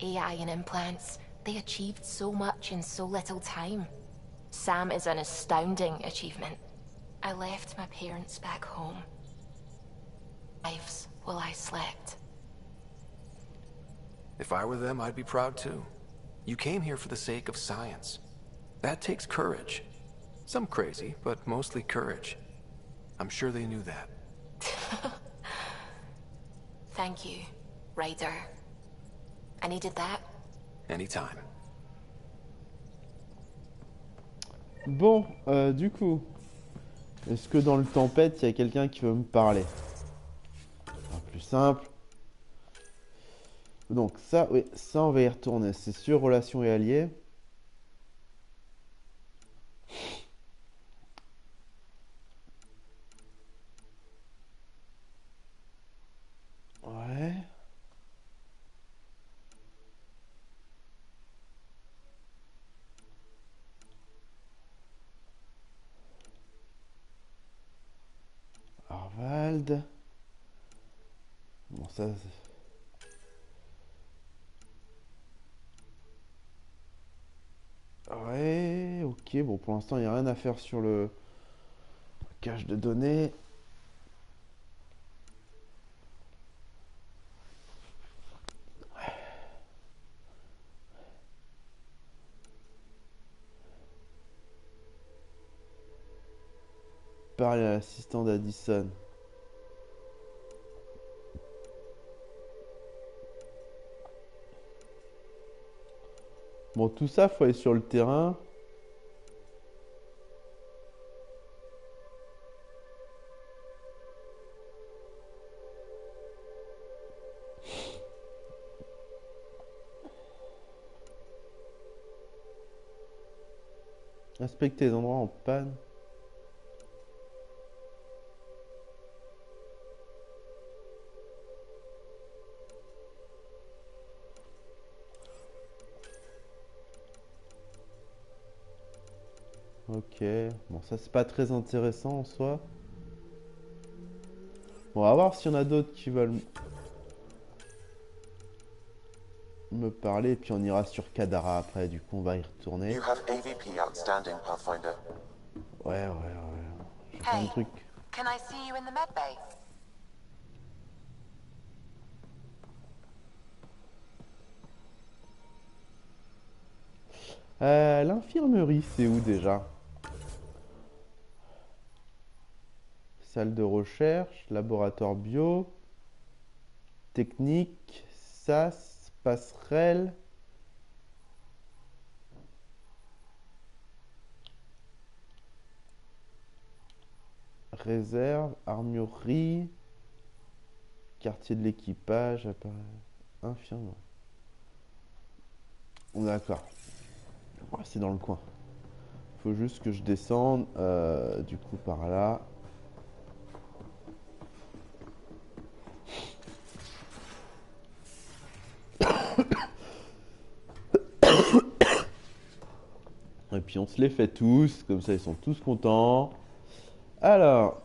AI and implants. They achieved so much in so little time. Sam is an astounding achievement. I left my parents back home. Lives while I slept. If I were them, I'd be proud too. You came here for the sake of science. That takes courage. Some crazy, but mostly courage. I'm sure they knew that. Thank you, Ryder. I needed that. Anytime. Bon, du coup, est-ce que dans le tempête, il y a quelqu'un qui veut me parler? Plus simple. Donc ça, oui, ça on va y retourner. C'est sur relations et alliés. Ouais. Arvald. Bon, ça... Ouais, ok, bon, pour l'instant, il n'y a rien à faire sur le cache de données. Parler à l'assistant d'Addison. Bon, tout ça, faut aller sur le terrain. Inspecter les endroits en panne. Ok, bon ça c'est pas très intéressant en soi. Bon, on va voir s'il y en a d'autres qui veulent me parler et puis on ira sur Kadara après, du coup on va y retourner. You have AVP outstanding, Pathfinder. Ouais. J'ai plein de trucs. Can I see you in the med bay? L'infirmerie, c'est où déjà? Salle de recherche, laboratoire bio, technique, SAS, passerelle. Réserve, armurerie, quartier de l'équipage, infirmerie. D'accord. Ouais, c'est dans le coin. Faut juste que je descende du coup par là. Et puis on se les fait tous, comme ça ils sont tous contents. Alors,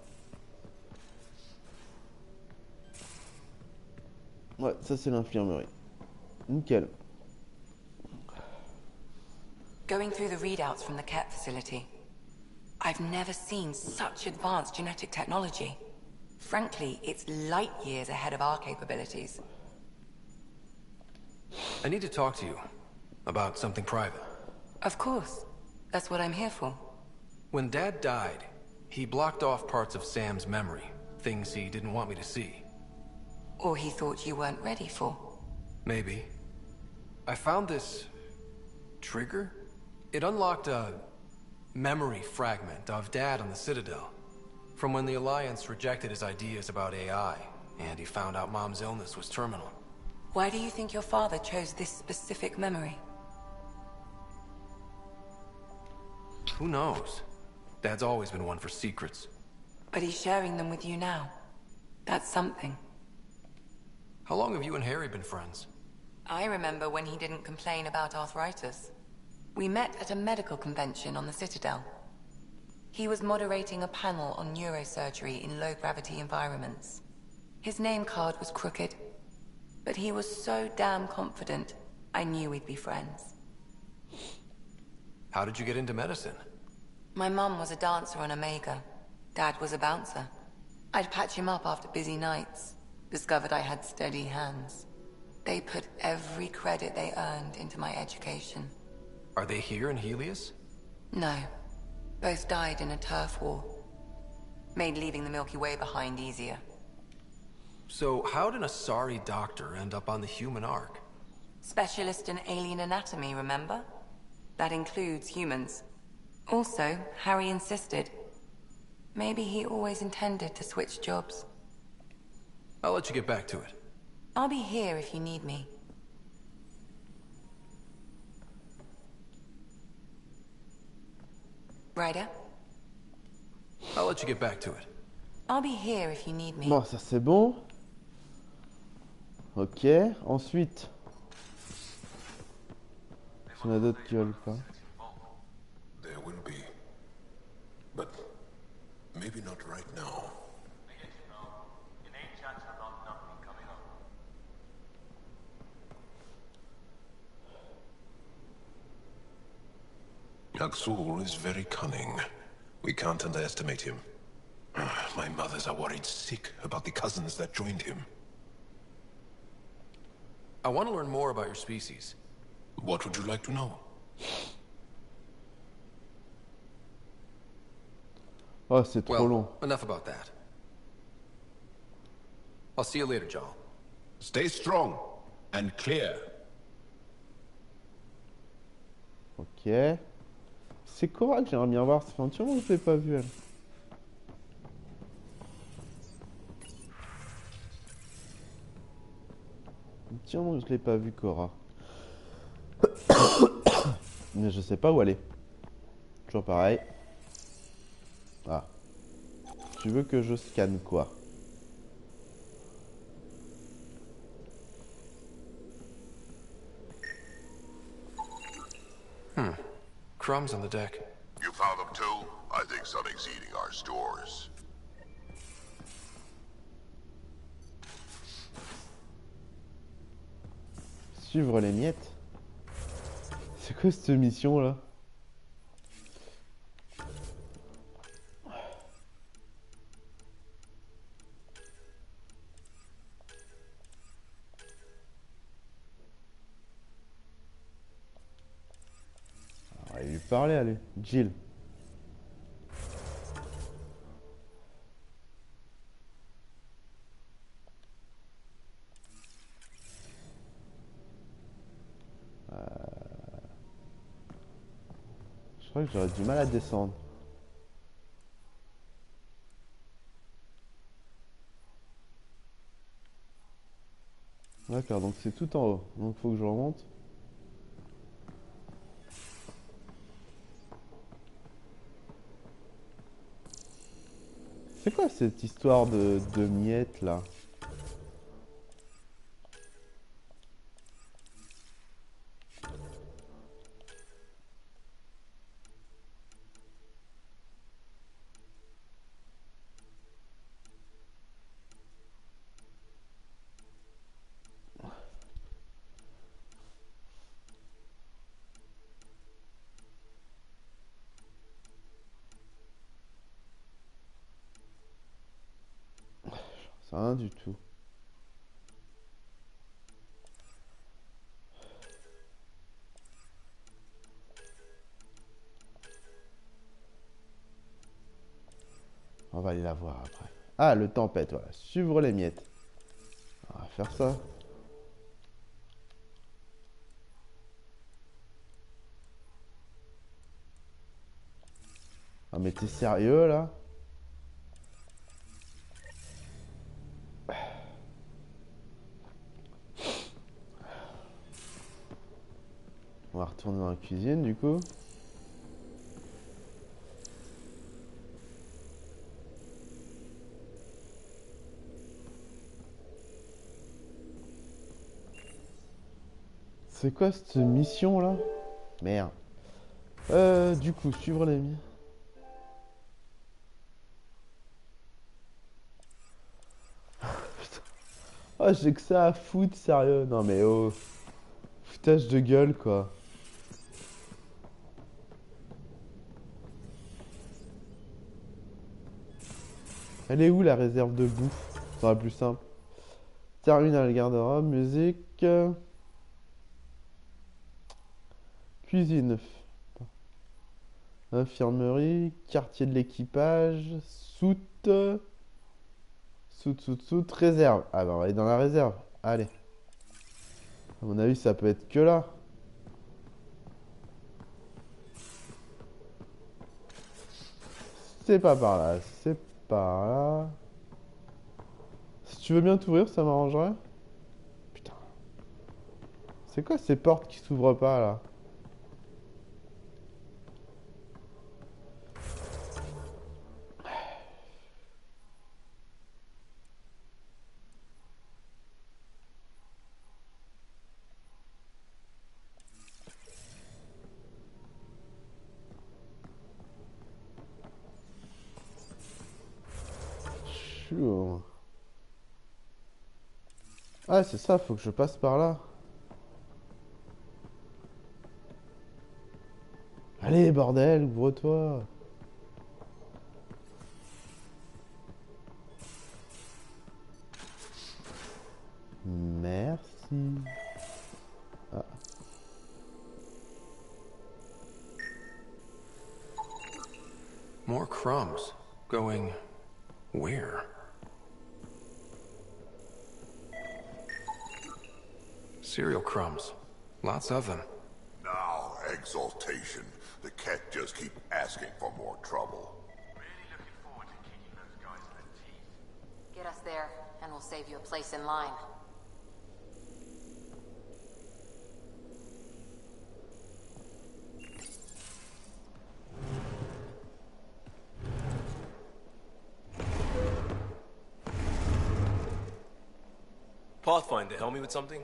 Ouais, ça c'est l'infirmerie. Nickel. Going through the readouts from the CAT facility, I've never seen such advanced genetic technology. Frankly, it's light years ahead of our capabilities. I need to talk to you about something private. Of course. That's what I'm here for. When Dad died, he blocked off parts of Sam's memory, things he didn't want me to see. Or he thought you weren't ready for. Maybe. I found this trigger. It unlocked a memory fragment of Dad on the Citadel, from when the Alliance rejected his ideas about AI, and he found out Mom's illness was terminal. Why do you think your father chose this specific memory? Who knows? Dad's always been one for secrets. But he's sharing them with you now. That's something. How long have you and Harry been friends? I remember when he didn't complain about arthritis. We met at a medical convention on the Citadel. He was moderating a panel on neurosurgery in low-gravity environments. His name card was crooked, but he was so damn confident, I knew we'd be friends. How did you get into medicine? My mum was a dancer on Omega. Dad was a bouncer. I'd patch him up after busy nights. Discovered I had steady hands. They put every credit they earned into my education. Are they here in Helios? No. Both died in a turf war. Made leaving the Milky Way behind easier. So how did a sorry doctor end up on the human Ark? Specialist in alien anatomy, remember? That includes humans. Also, Harry insisted. Maybe he always intended to switch jobs. I'll let you get back to it. I'll be here if you need me. Ryder? I'll let you get back to it. I'll be here if you need me. Bon, ça c'est bon. Ok, ensuite. Est-ce qu'on a d'autres qui veulent pas? There will be. But maybe not right now. Axul is very cunning. We can't underestimate him. My mothers are worried sick about the cousins that joined him. I want to learn more about your species. What would you like to know? Oh, c'est trop long. Enough about that. I'll see you later, John. Stay strong and clear. Ok. C'est Cora que j'aimerais bien voir. Ça fait un petit moment que je l'ai pas vue, elle. Un petit moment que je l'ai pas vue, Cora. Mais je sais pas où elle est. Toujours pareil. Ah. Tu veux que je scanne quoi? Crumbs on the deck. You found them too? I think something's eating our stores. Suivre les miettes. C'est quoi cette mission là? On va lui parler, allez. Jill. Je crois que j'aurais du mal à descendre. D'accord, donc c'est tout en haut. Donc faut que je remonte. C'est quoi cette histoire de miettes là? C'est rien du tout. On va aller la voir après. Ah, le tempête, voilà. Suivre les miettes. On va faire ça. Ah, mais t'es sérieux, là? On va retourner dans la cuisine, du coup. C'est quoi cette mission là? Merde. Du coup, suivre les miens. Putain. Oh, j'ai que ça à foutre, sérieux. Non mais oh. Foutage de gueule quoi. Elle est où la réserve de bouffe? Ça sera plus simple. Terminal, garde-robe, musique. Cuisine. Infirmerie, quartier de l'équipage, soute, réserve. Ah bah on va aller dans la réserve. Allez. À mon avis, ça peut être que là. C'est pas par là, c'est par là. Si tu veux bien t'ouvrir, ça m'arrangerait. Putain. C'est quoi ces portes qui s'ouvrent pas là? Chou. Ah, c'est ça, faut que je passe par là. Allez, bordel, ouvre-toi. Merci. Ah. More crumbs. Going where? Cereal crumbs. Lots of them. Now, exaltation. The cat just keep asking for more trouble. Really looking forward to kicking those guys in the teeth. Get us there, and we'll save you a place in line. Pathfinder, help me with something?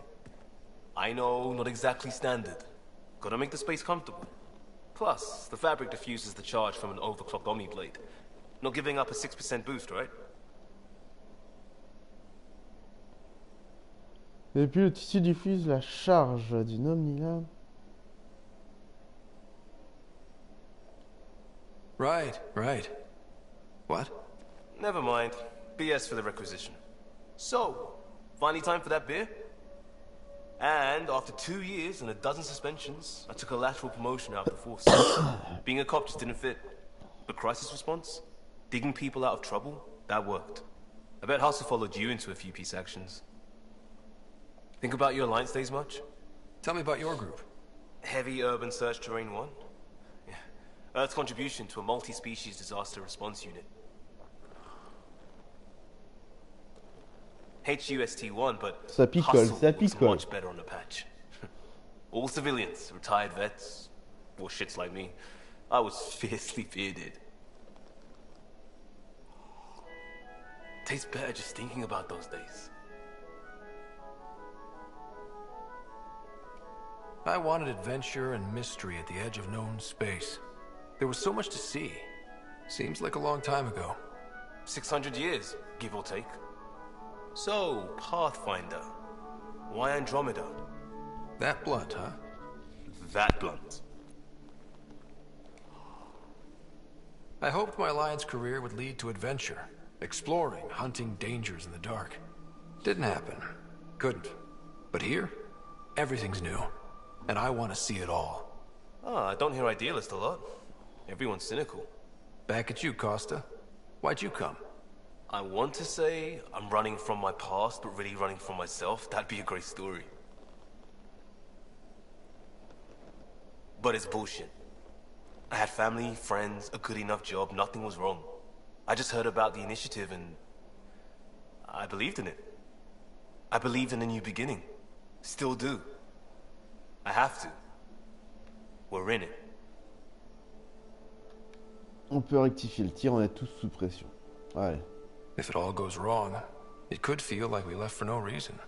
I know, not exactly standard. Gotta make the space comfortable. Plus, the fabric diffuses the charge from an overclocked Omniblade. Not giving up a 6% boost, right? Et puis le tissu diffuse la charge d'une Omnilab. Right. What? Never mind. BS for the requisition. So, finally time for that beer? And after 2 years and a dozen suspensions, I took a lateral promotion out of the force. Being a cop just didn't fit. But crisis response? Digging people out of trouble? That worked. I bet Hustle followed you into a few peace actions. Think about your Alliance days much? Tell me about your group. Heavy Urban Search Terrain 1? Yeah. Earth's contribution to a multi-species disaster response unit. HUST-1, but ça picole, Hustle ça looks picole. much better on the patch. All civilians, retired vets, or shits like me. I was fiercely bearded. Tastes better just thinking about those days. I wanted adventure and mystery at the edge of known space. There was so much to see. Seems like a long time ago. 600 years, give or take. So, Pathfinder. Why Andromeda? That blunt, huh? That blunt. I hoped my Alliance career would lead to adventure. Exploring, hunting dangers in the dark. Didn't happen. Couldn't. But here, everything's new. And I want to see it all. Ah, I don't hear idealist a lot. Everyone's cynical. Back at you, Costa. Why'd you come? I want to say I'm running from my past, but really running from myself. That'd be a great story. But it's bullshit. I had family, friends, a good enough job, nothing was wrong. I just heard about the initiative and I believed in it. I believed in a new beginning. Still do. I have to. We're in it. On peut rectifier le tir, on est tous sous pression. Allez. If it all goes wrong, it could feel like we left for no reason.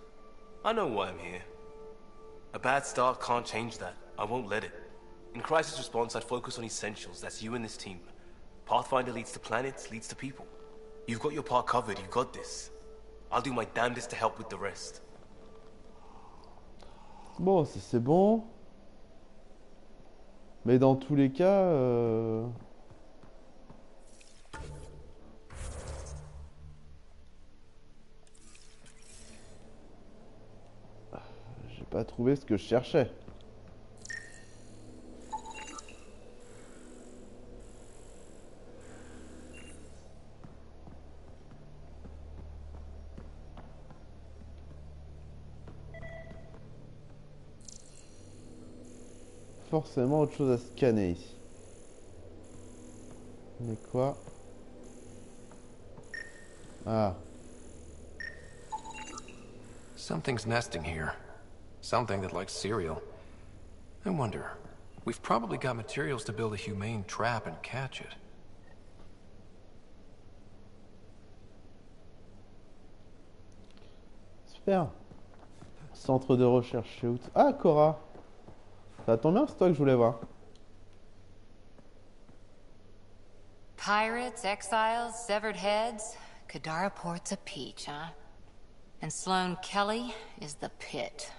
I know why I'm here. A bad start can't change that. I won't let it. In crisis response, I'd focus on essentials. That's you and this team. Pathfinder leads to planets, leads to people. You've got your part covered, you've got this. I'll do my damnedest to help with the rest. Bon, c'est bon. Mais dans tous les cas... j'ai pas trouvé ce que je cherchais. Forcément autre chose à scanner ici. Mais quoi? Ah. Something's nesting here. Something that likes cereal. I wonder. We've probably got materials to build a humane trap and catch it. Super. Centre de recherche shoot. Ah, Cora. Ça tombe bien, c'est toi que je voulais voir. Pirates, exiles, severed heads. Kadara Port's a peach, huh? And Sloane Kelly is the pit.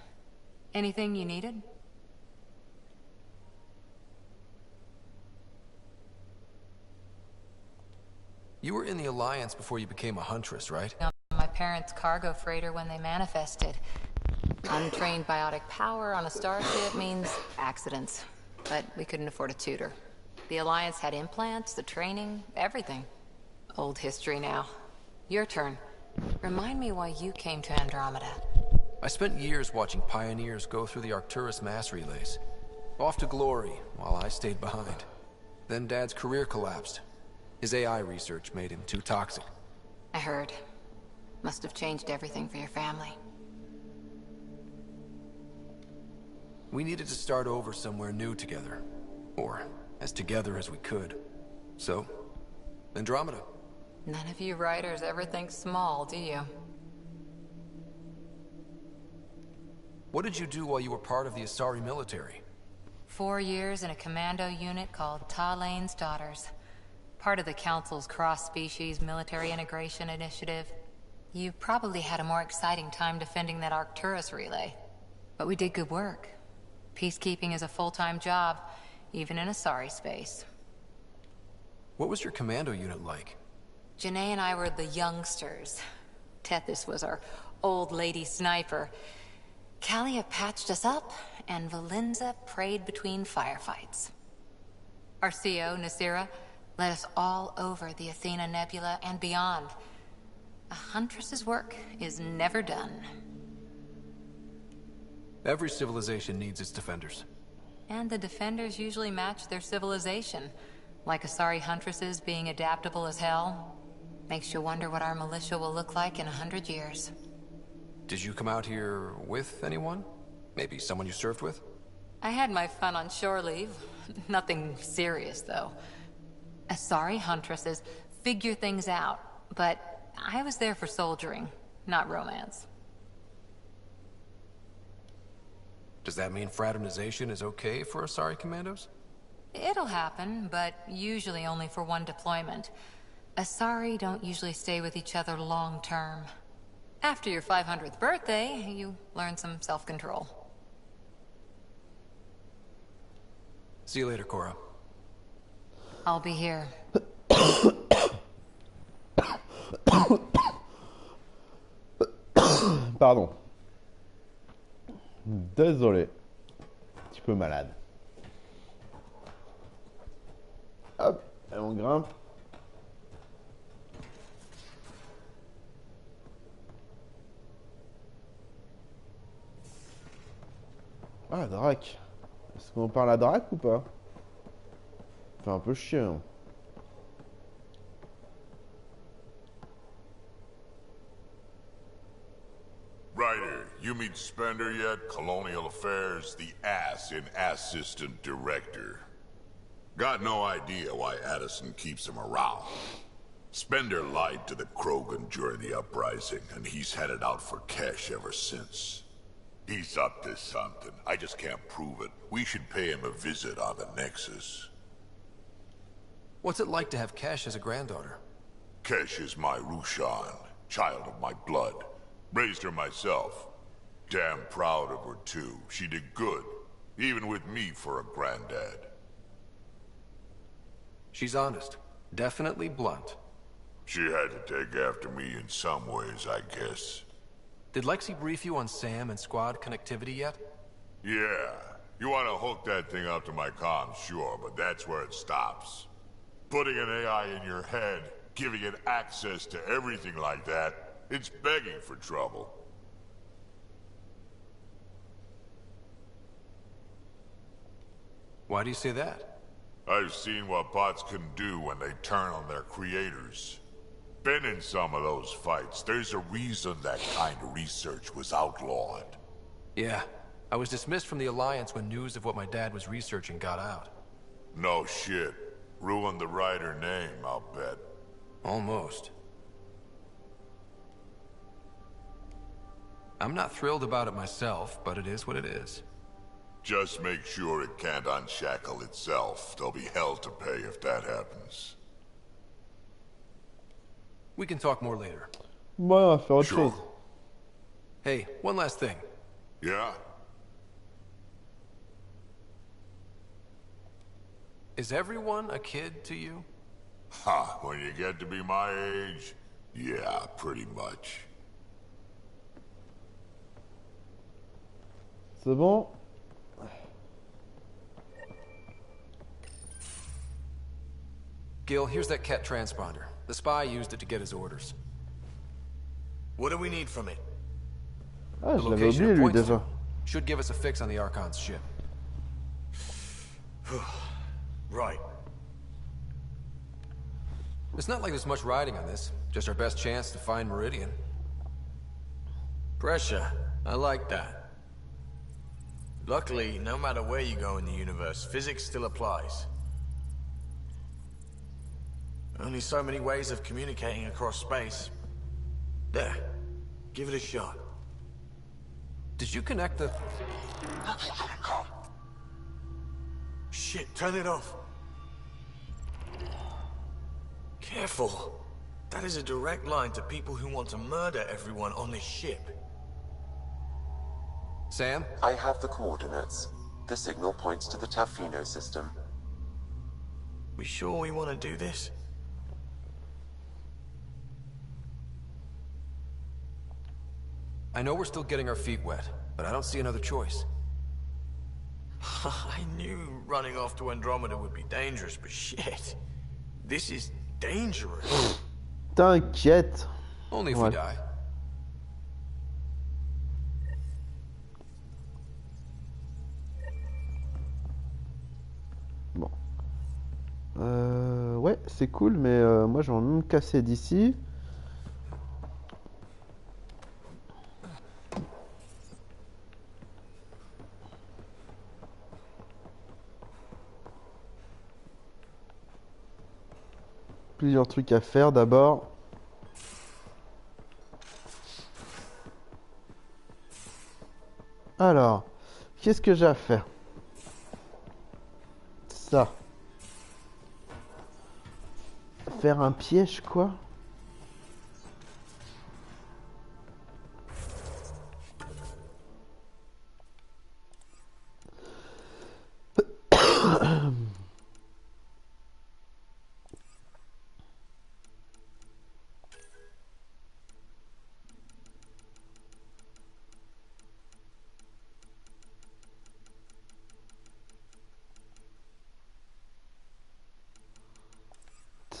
Anything you needed? You were in the Alliance before you became a huntress, right? My parents' cargo freighter when they manifested. Untrained biotic power on a starship means accidents. But we couldn't afford a tutor. The Alliance had implants, the training, everything. Old history now. Your turn. Remind me why you came to Andromeda. I spent years watching pioneers go through the Arcturus mass relays. Off to glory, while I stayed behind. Then Dad's career collapsed. His AI research made him too toxic. I heard. Must have changed everything for your family. We needed to start over somewhere new together. Or as together as we could. So, Andromeda. None of you writers ever think small, do you? What did you do while you were part of the Asari military? 4 years in a commando unit called Ta Lane's Daughters. Part of the Council's cross-species military integration initiative. You probably had a more exciting time defending that Arcturus relay. But we did good work. Peacekeeping is a full-time job, even in Asari space. What was your commando unit like? Janae and I were the youngsters. Tethys was our old lady sniper. Kalia patched us up, and Valenza prayed between firefights. Our CO, Nasira, led us all over the Athena Nebula and beyond. A huntress's work is never done. Every civilization needs its defenders. And the defenders usually match their civilization. Like Asari huntresses being adaptable as hell. Makes you wonder what our militia will look like in 100 years. Did you come out here with anyone? Maybe someone you served with? I had my fun on shore leave. Nothing serious, though. Asari huntresses figure things out, but I was there for soldiering, not romance. Does that mean fraternization is okay for Asari commandos? It'll happen, but usually only for one deployment. Asari don't usually stay with each other long term. After your 500th birthday, you learn some self-control. See you later, Cora. I'll be here. Pardon. Désolé. Un petit peu malade. Hop, et on grimpe. Ah, Drac. Est-ce qu'on parle à Drac ou pas? Ça fait un peu chier. Hein. Ryder, you meet Spender yet? Colonial Affairs, the ass in Assistant Director. Got no idea why Addison keeps him around. Spender lied to the Krogan during the uprising, and he's headed out for cash ever since. He's up to something. I just can't prove it. We should pay him a visit on the Nexus. What's it like to have Cash as a granddaughter? Kesh is my Rushan, child of my blood. Raised her myself. Damn proud of her too. She did good, even with me for a granddad. She's honest. Definitely blunt. She had to take after me in some ways, I guess. Did Lexi brief you on Sam and squad connectivity yet? Yeah. You want to hook that thing up to my comms, sure, but that's where it stops. Putting an AI in your head, giving it access to everything like that, it's begging for trouble. Why do you say that? I've seen what bots can do when they turn on their creators. Been in some of those fights. There's a reason that kind of research was outlawed. Yeah. I was dismissed from the Alliance when news of what my dad was researching got out. No shit. Ruined the Ryder name, I'll bet. Almost. I'm not thrilled about it myself, but it is what it is. Just make sure it can't unshackle itself. There'll be hell to pay if that happens. We can talk more later. Ouais, on va faire autre chose. Hey, one last thing. Yeah? Is everyone a kid to you? Ha, when you get to be my age, yeah, pretty much. C'est bon? Gil, here's that Ket transponder. The spy used it to get his orders. What do we need from it? Ah, The je l'avais location oublié it lui points déjà. to should give us a fix on the Archon's ship. Right. It's not like there's much riding on this. Just our best chance to find Meridian. Pressure. I like that. Luckily, no matter where you go in the universe, physics still applies. Only so many ways of communicating across space. There. Give it a shot. Did you connect the... Shit, turn it off. Careful. That is a direct line to people who want to murder everyone on this ship. Sam? I have the coordinates. The signal points to the Tafino system. We sure we want to do this? I know we're still getting our feet wet, but I don't see another choice. I knew running off to Andromeda would be dangerous, but shit. This is dangerous. T'inquiète. Only if we die. Bon. Ouais, c'est cool, mais moi je vais me casser d'ici. Plusieurs trucs à faire d'abord. Alors, qu'est-ce que j'ai à faire? Ça. Faire un piège, quoi?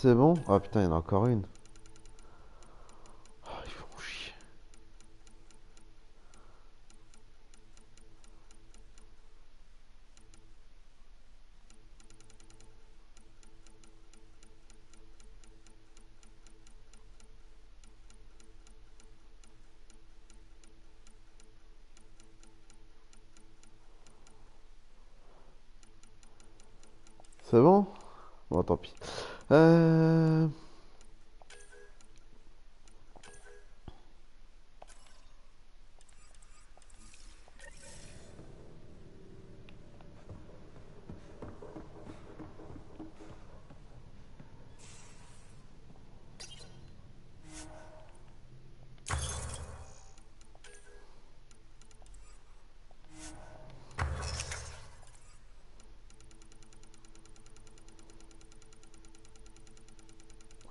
c'est bon. Oh putain, il y en a encore une. Oh, ils font chier. C'est bon? Bon, tant pis.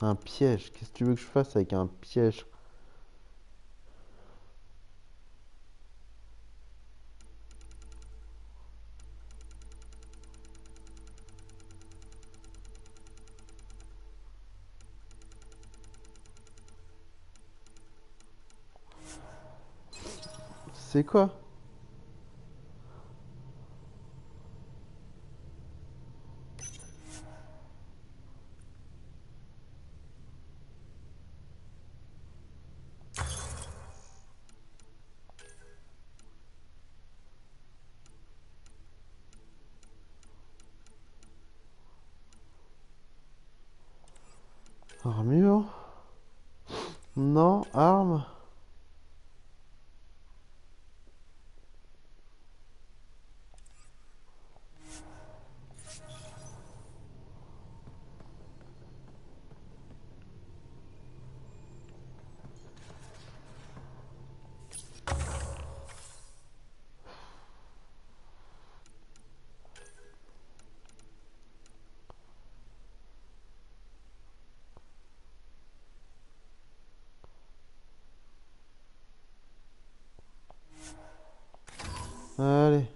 Un piège. Qu'est-ce que tu veux que je fasse avec un piège? C'est quoi? Armure? Non, arme? Allez.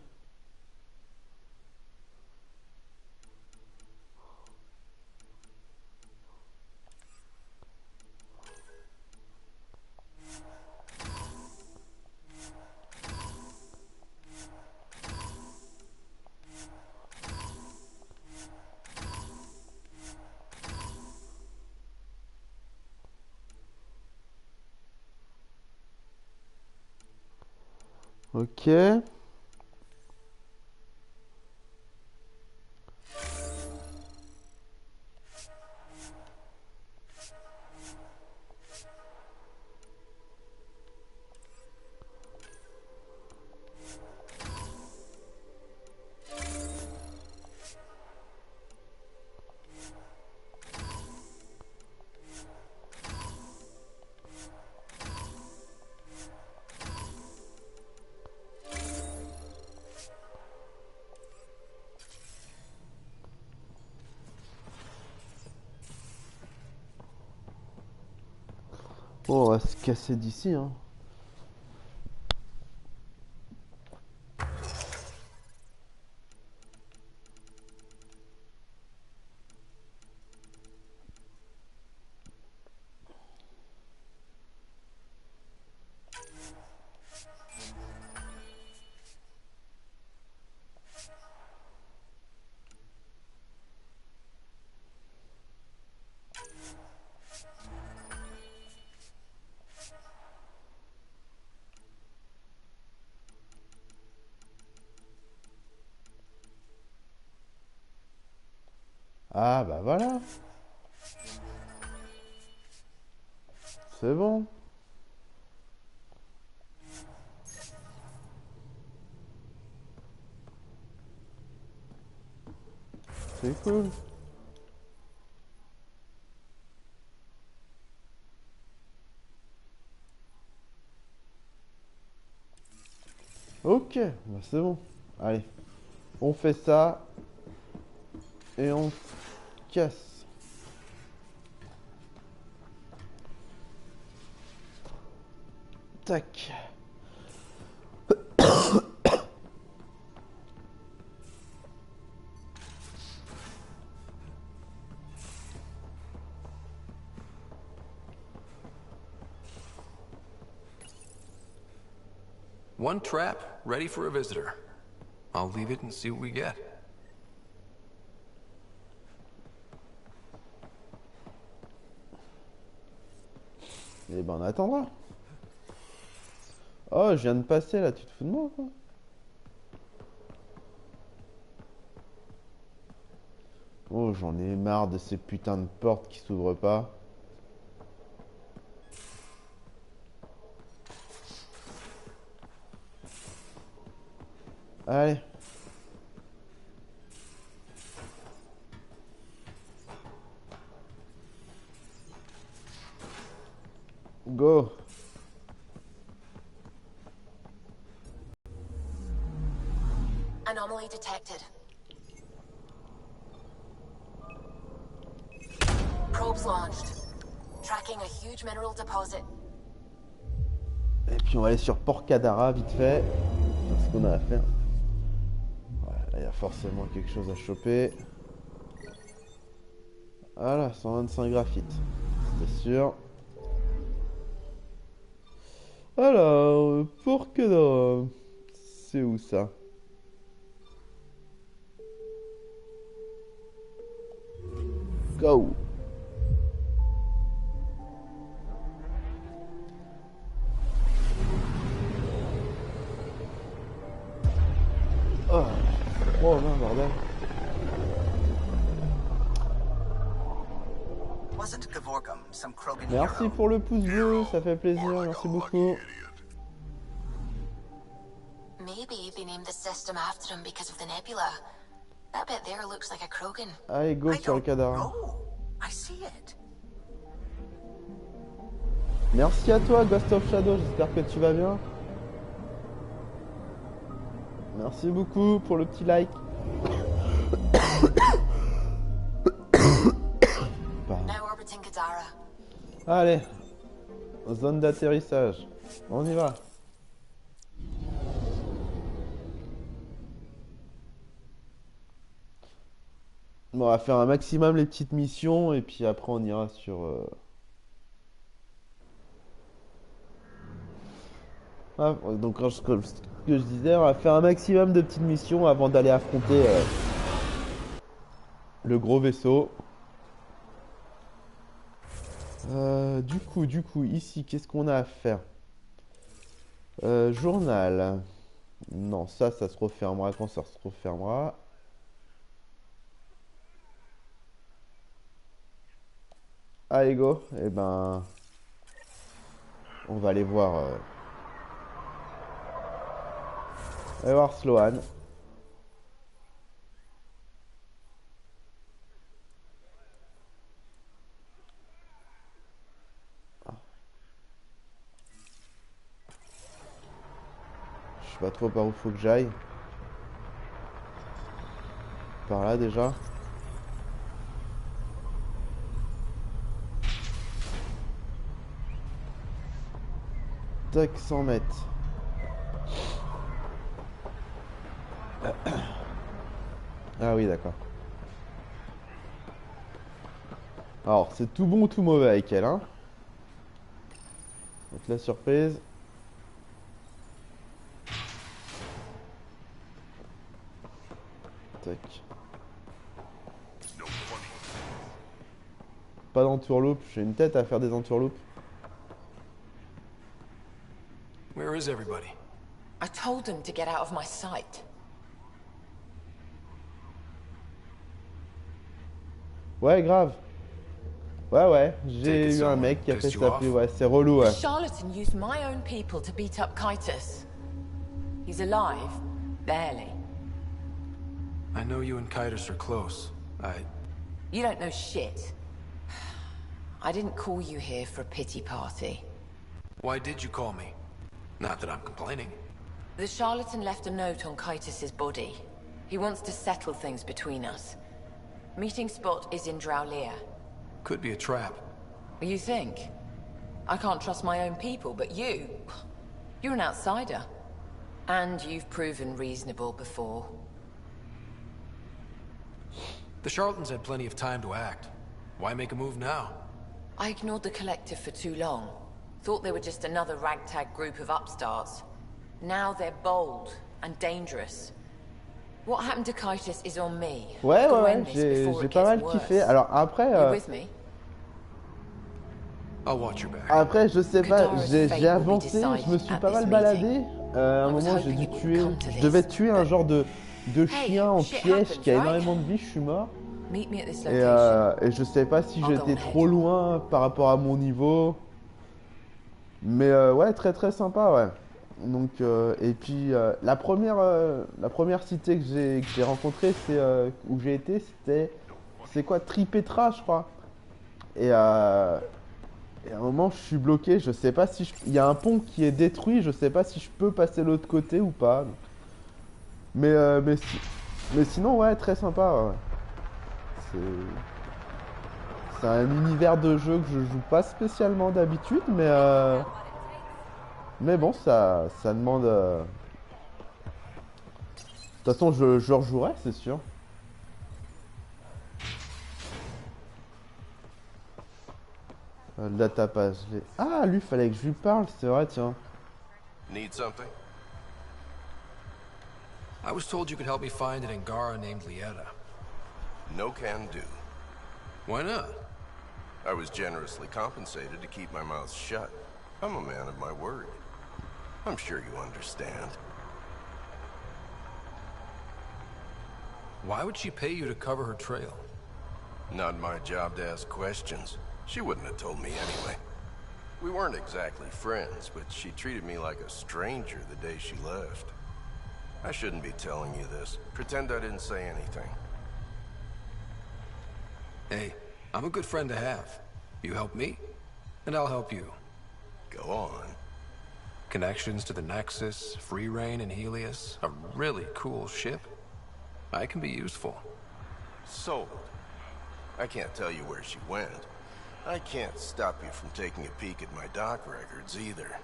Ok. Bon, on va se casser d'ici, hein. Ah bah voilà. C'est bon. C'est cool. Ok, bah c'est bon. Allez, on fait ça et on se casse. Tac. One trap, ready for a visitor. I'll leave it and see what we get. Eh ben on attendra. Oh, je viens de passer là, tu te fous de moi quoi? Oh, j'en ai marre de ces putains de portes qui s'ouvrent pas. Allez. Go. Anomaly detected. Probes launched. Tracking a huge mineral deposit. Et puis on va aller sur Port Cadara vite fait. Faire ce qu'on a à faire. Voilà, il y a forcément quelque chose à choper. Voilà, 125 graphites. C'était sûr. Alors, Port Cadara. C'est où ça? Go. Oh non, bordel. Merci pour le pouce bleu, ça fait plaisir, merci beaucoup. Maybe they named the system after him because of the nebula. That bit there looks like a Krogan. Allez, go sur le cadavre. Merci à toi, Ghost of Shadow, j'espère que tu vas bien. Merci beaucoup pour le petit like. Allez, zone d'atterrissage. On y va. Bon, on va faire un maximum les petites missions et puis après on ira sur... Ah, donc comme que je disais, on va faire un maximum de petites missions avant d'aller affronter le gros vaisseau. Du coup, ici, qu'est-ce qu'on a à faire? Journal. Non, ça se refermera quand ça se refermera. Allez, go. Eh ben, on va aller voir... On va voir Sloan. Je sais pas trop par où faut que j'aille. Par là déjà. Tac, 100 mètres. Ah oui, d'accord. Alors, c'est tout bon ou tout mauvais avec elle, hein. Donc la surprise. Tac. Pas d'entourloupe, j'ai une tête à faire des entourloupes. Where is everybody? I told them to get out of my sight. Ouais, grave. Ouais, j'ai eu un mec qui a fait ça, puis ouais, c'est relou, ouais. The charlatan used my own people to beat up Kitus. He's alive, barely. I know you and Kitus are close. You don't know shit. I didn't call you here for a pity party. Why did you call me? Not that I'm complaining. The charlatan left a note on Kitus's body. He wants to settle things between us. Meeting spot is in Drowlear. Could be a trap. You think? I can't trust my own people, but you're an outsider. And you've proven reasonable before. The charlatans had plenty of time to act. Why make a move now? I ignored the collective for too long. Thought they were just another ragtag group of upstarts. Now they're bold and dangerous. What happened to Kytus is on me. Ouais, j'ai pas mal kiffé. Alors après, après je sais pas, j'ai avancé, je me suis pas mal baladé. À un moment, je devais tuer un genre de chien en piège qui a énormément de vie, je suis mort. Et je sais pas si j'étais trop loin par rapport à mon niveau. Mais ouais, très très sympa, ouais. Donc, et puis la première cité que j'ai rencontrée, où j'ai été, c'est quoi, Tripetra, je crois. Et à un moment, je suis bloqué, je sais pas si il y a un pont qui est détruit, je sais pas si je peux passer de l'autre côté ou pas. Mais sinon, ouais, très sympa, ouais. C'est un univers de jeu que je joue pas spécialement d'habitude, mais bon, ça demande... De toute façon, je rejouerai, c'est sûr. Le datapage. Ah, lui, fallait que je lui parle, c'est vrai, tiens. Need something? I was told you could help me find an Angara named Lieta. No can do. Why not? I was generously compensated to keep my mouth shut. I'm a man of my word. I'm sure you understand. Why would she pay you to cover her trail? Not my job to ask questions. She wouldn't have told me anyway. We weren't exactly friends, but she treated me like a stranger the day she left. I shouldn't be telling you this. Pretend I didn't say anything. Hey, I'm a good friend to have. You help me, and I'll help you. Go on. Connections to the Nexus, Free Reign, and Helios. A really cool ship. I can be useful. Sold. I can't tell you where she went. I can't stop you from taking a peek at my dock records either.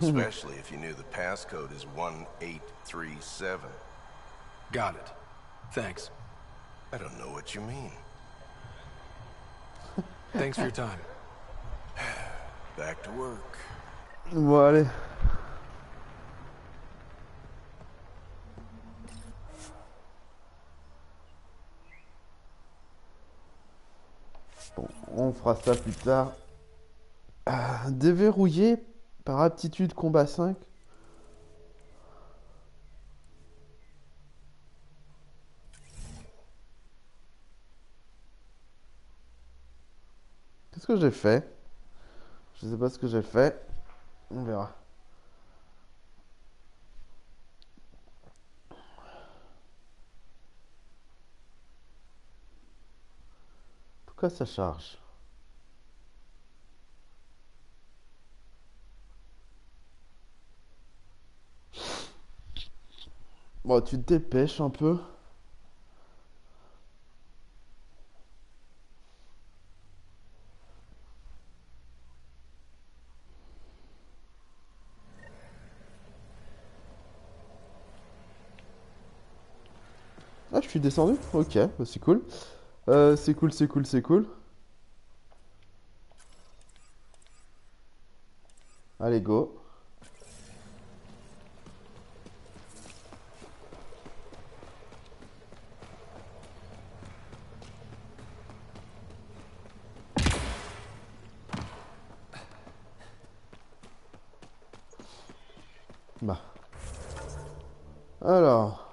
Especially if you knew the passcode is 1837. Got it. Thanks. I don't know what you mean. Thanks for your time. Back to work. Bon, allez. Bon, on fera ça plus tard. Déverrouiller par aptitude combat 5. Qu'est-ce que j'ai fait? Je sais pas ce que j'ai fait. On verra. Pourquoi ça charge? Bon, tu te dépêches un peu. Ah, je suis descendu? Ok, bah c'est cool. C'est cool, c'est cool, c'est cool. Allez, go. Bah. Alors.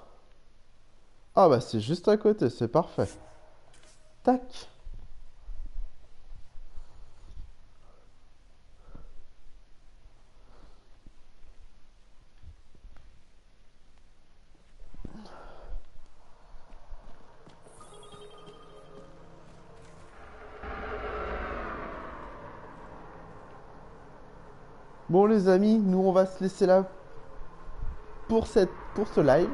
Ah bah c'est juste à côté, c'est parfait. Tac. Bon les amis, nous on va se laisser là pour ce live.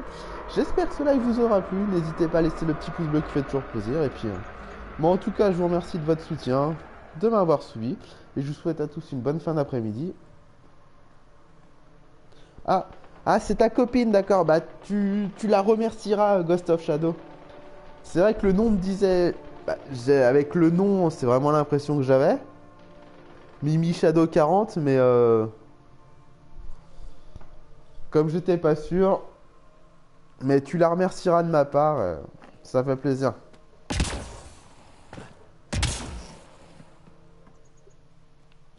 J'espère que ce live vous aura plu. N'hésitez pas à laisser le petit pouce bleu qui fait toujours plaisir. Et puis, moi en tout cas, je vous remercie de votre soutien, de m'avoir suivi. Et je vous souhaite à tous une bonne fin d'après-midi. Ah, c'est ta copine, d'accord. Bah, tu la remercieras, Ghost of Shadow. C'est vrai que le nom me disait... Bah, avec le nom, c'est vraiment l'impression que j'avais. Mimi Shadow 40, mais... comme j'étais pas sûr. Mais tu la remercieras de ma part, ça fait plaisir.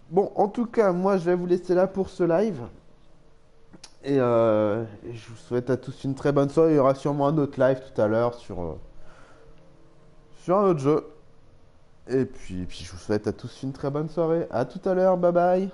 Bon, en tout cas, moi je vais vous laisser là pour ce live. Et je vous souhaite à tous une très bonne soirée. Il y aura sûrement un autre live tout à l'heure sur un autre jeu. Et puis je vous souhaite à tous une très bonne soirée. À tout à l'heure, bye bye.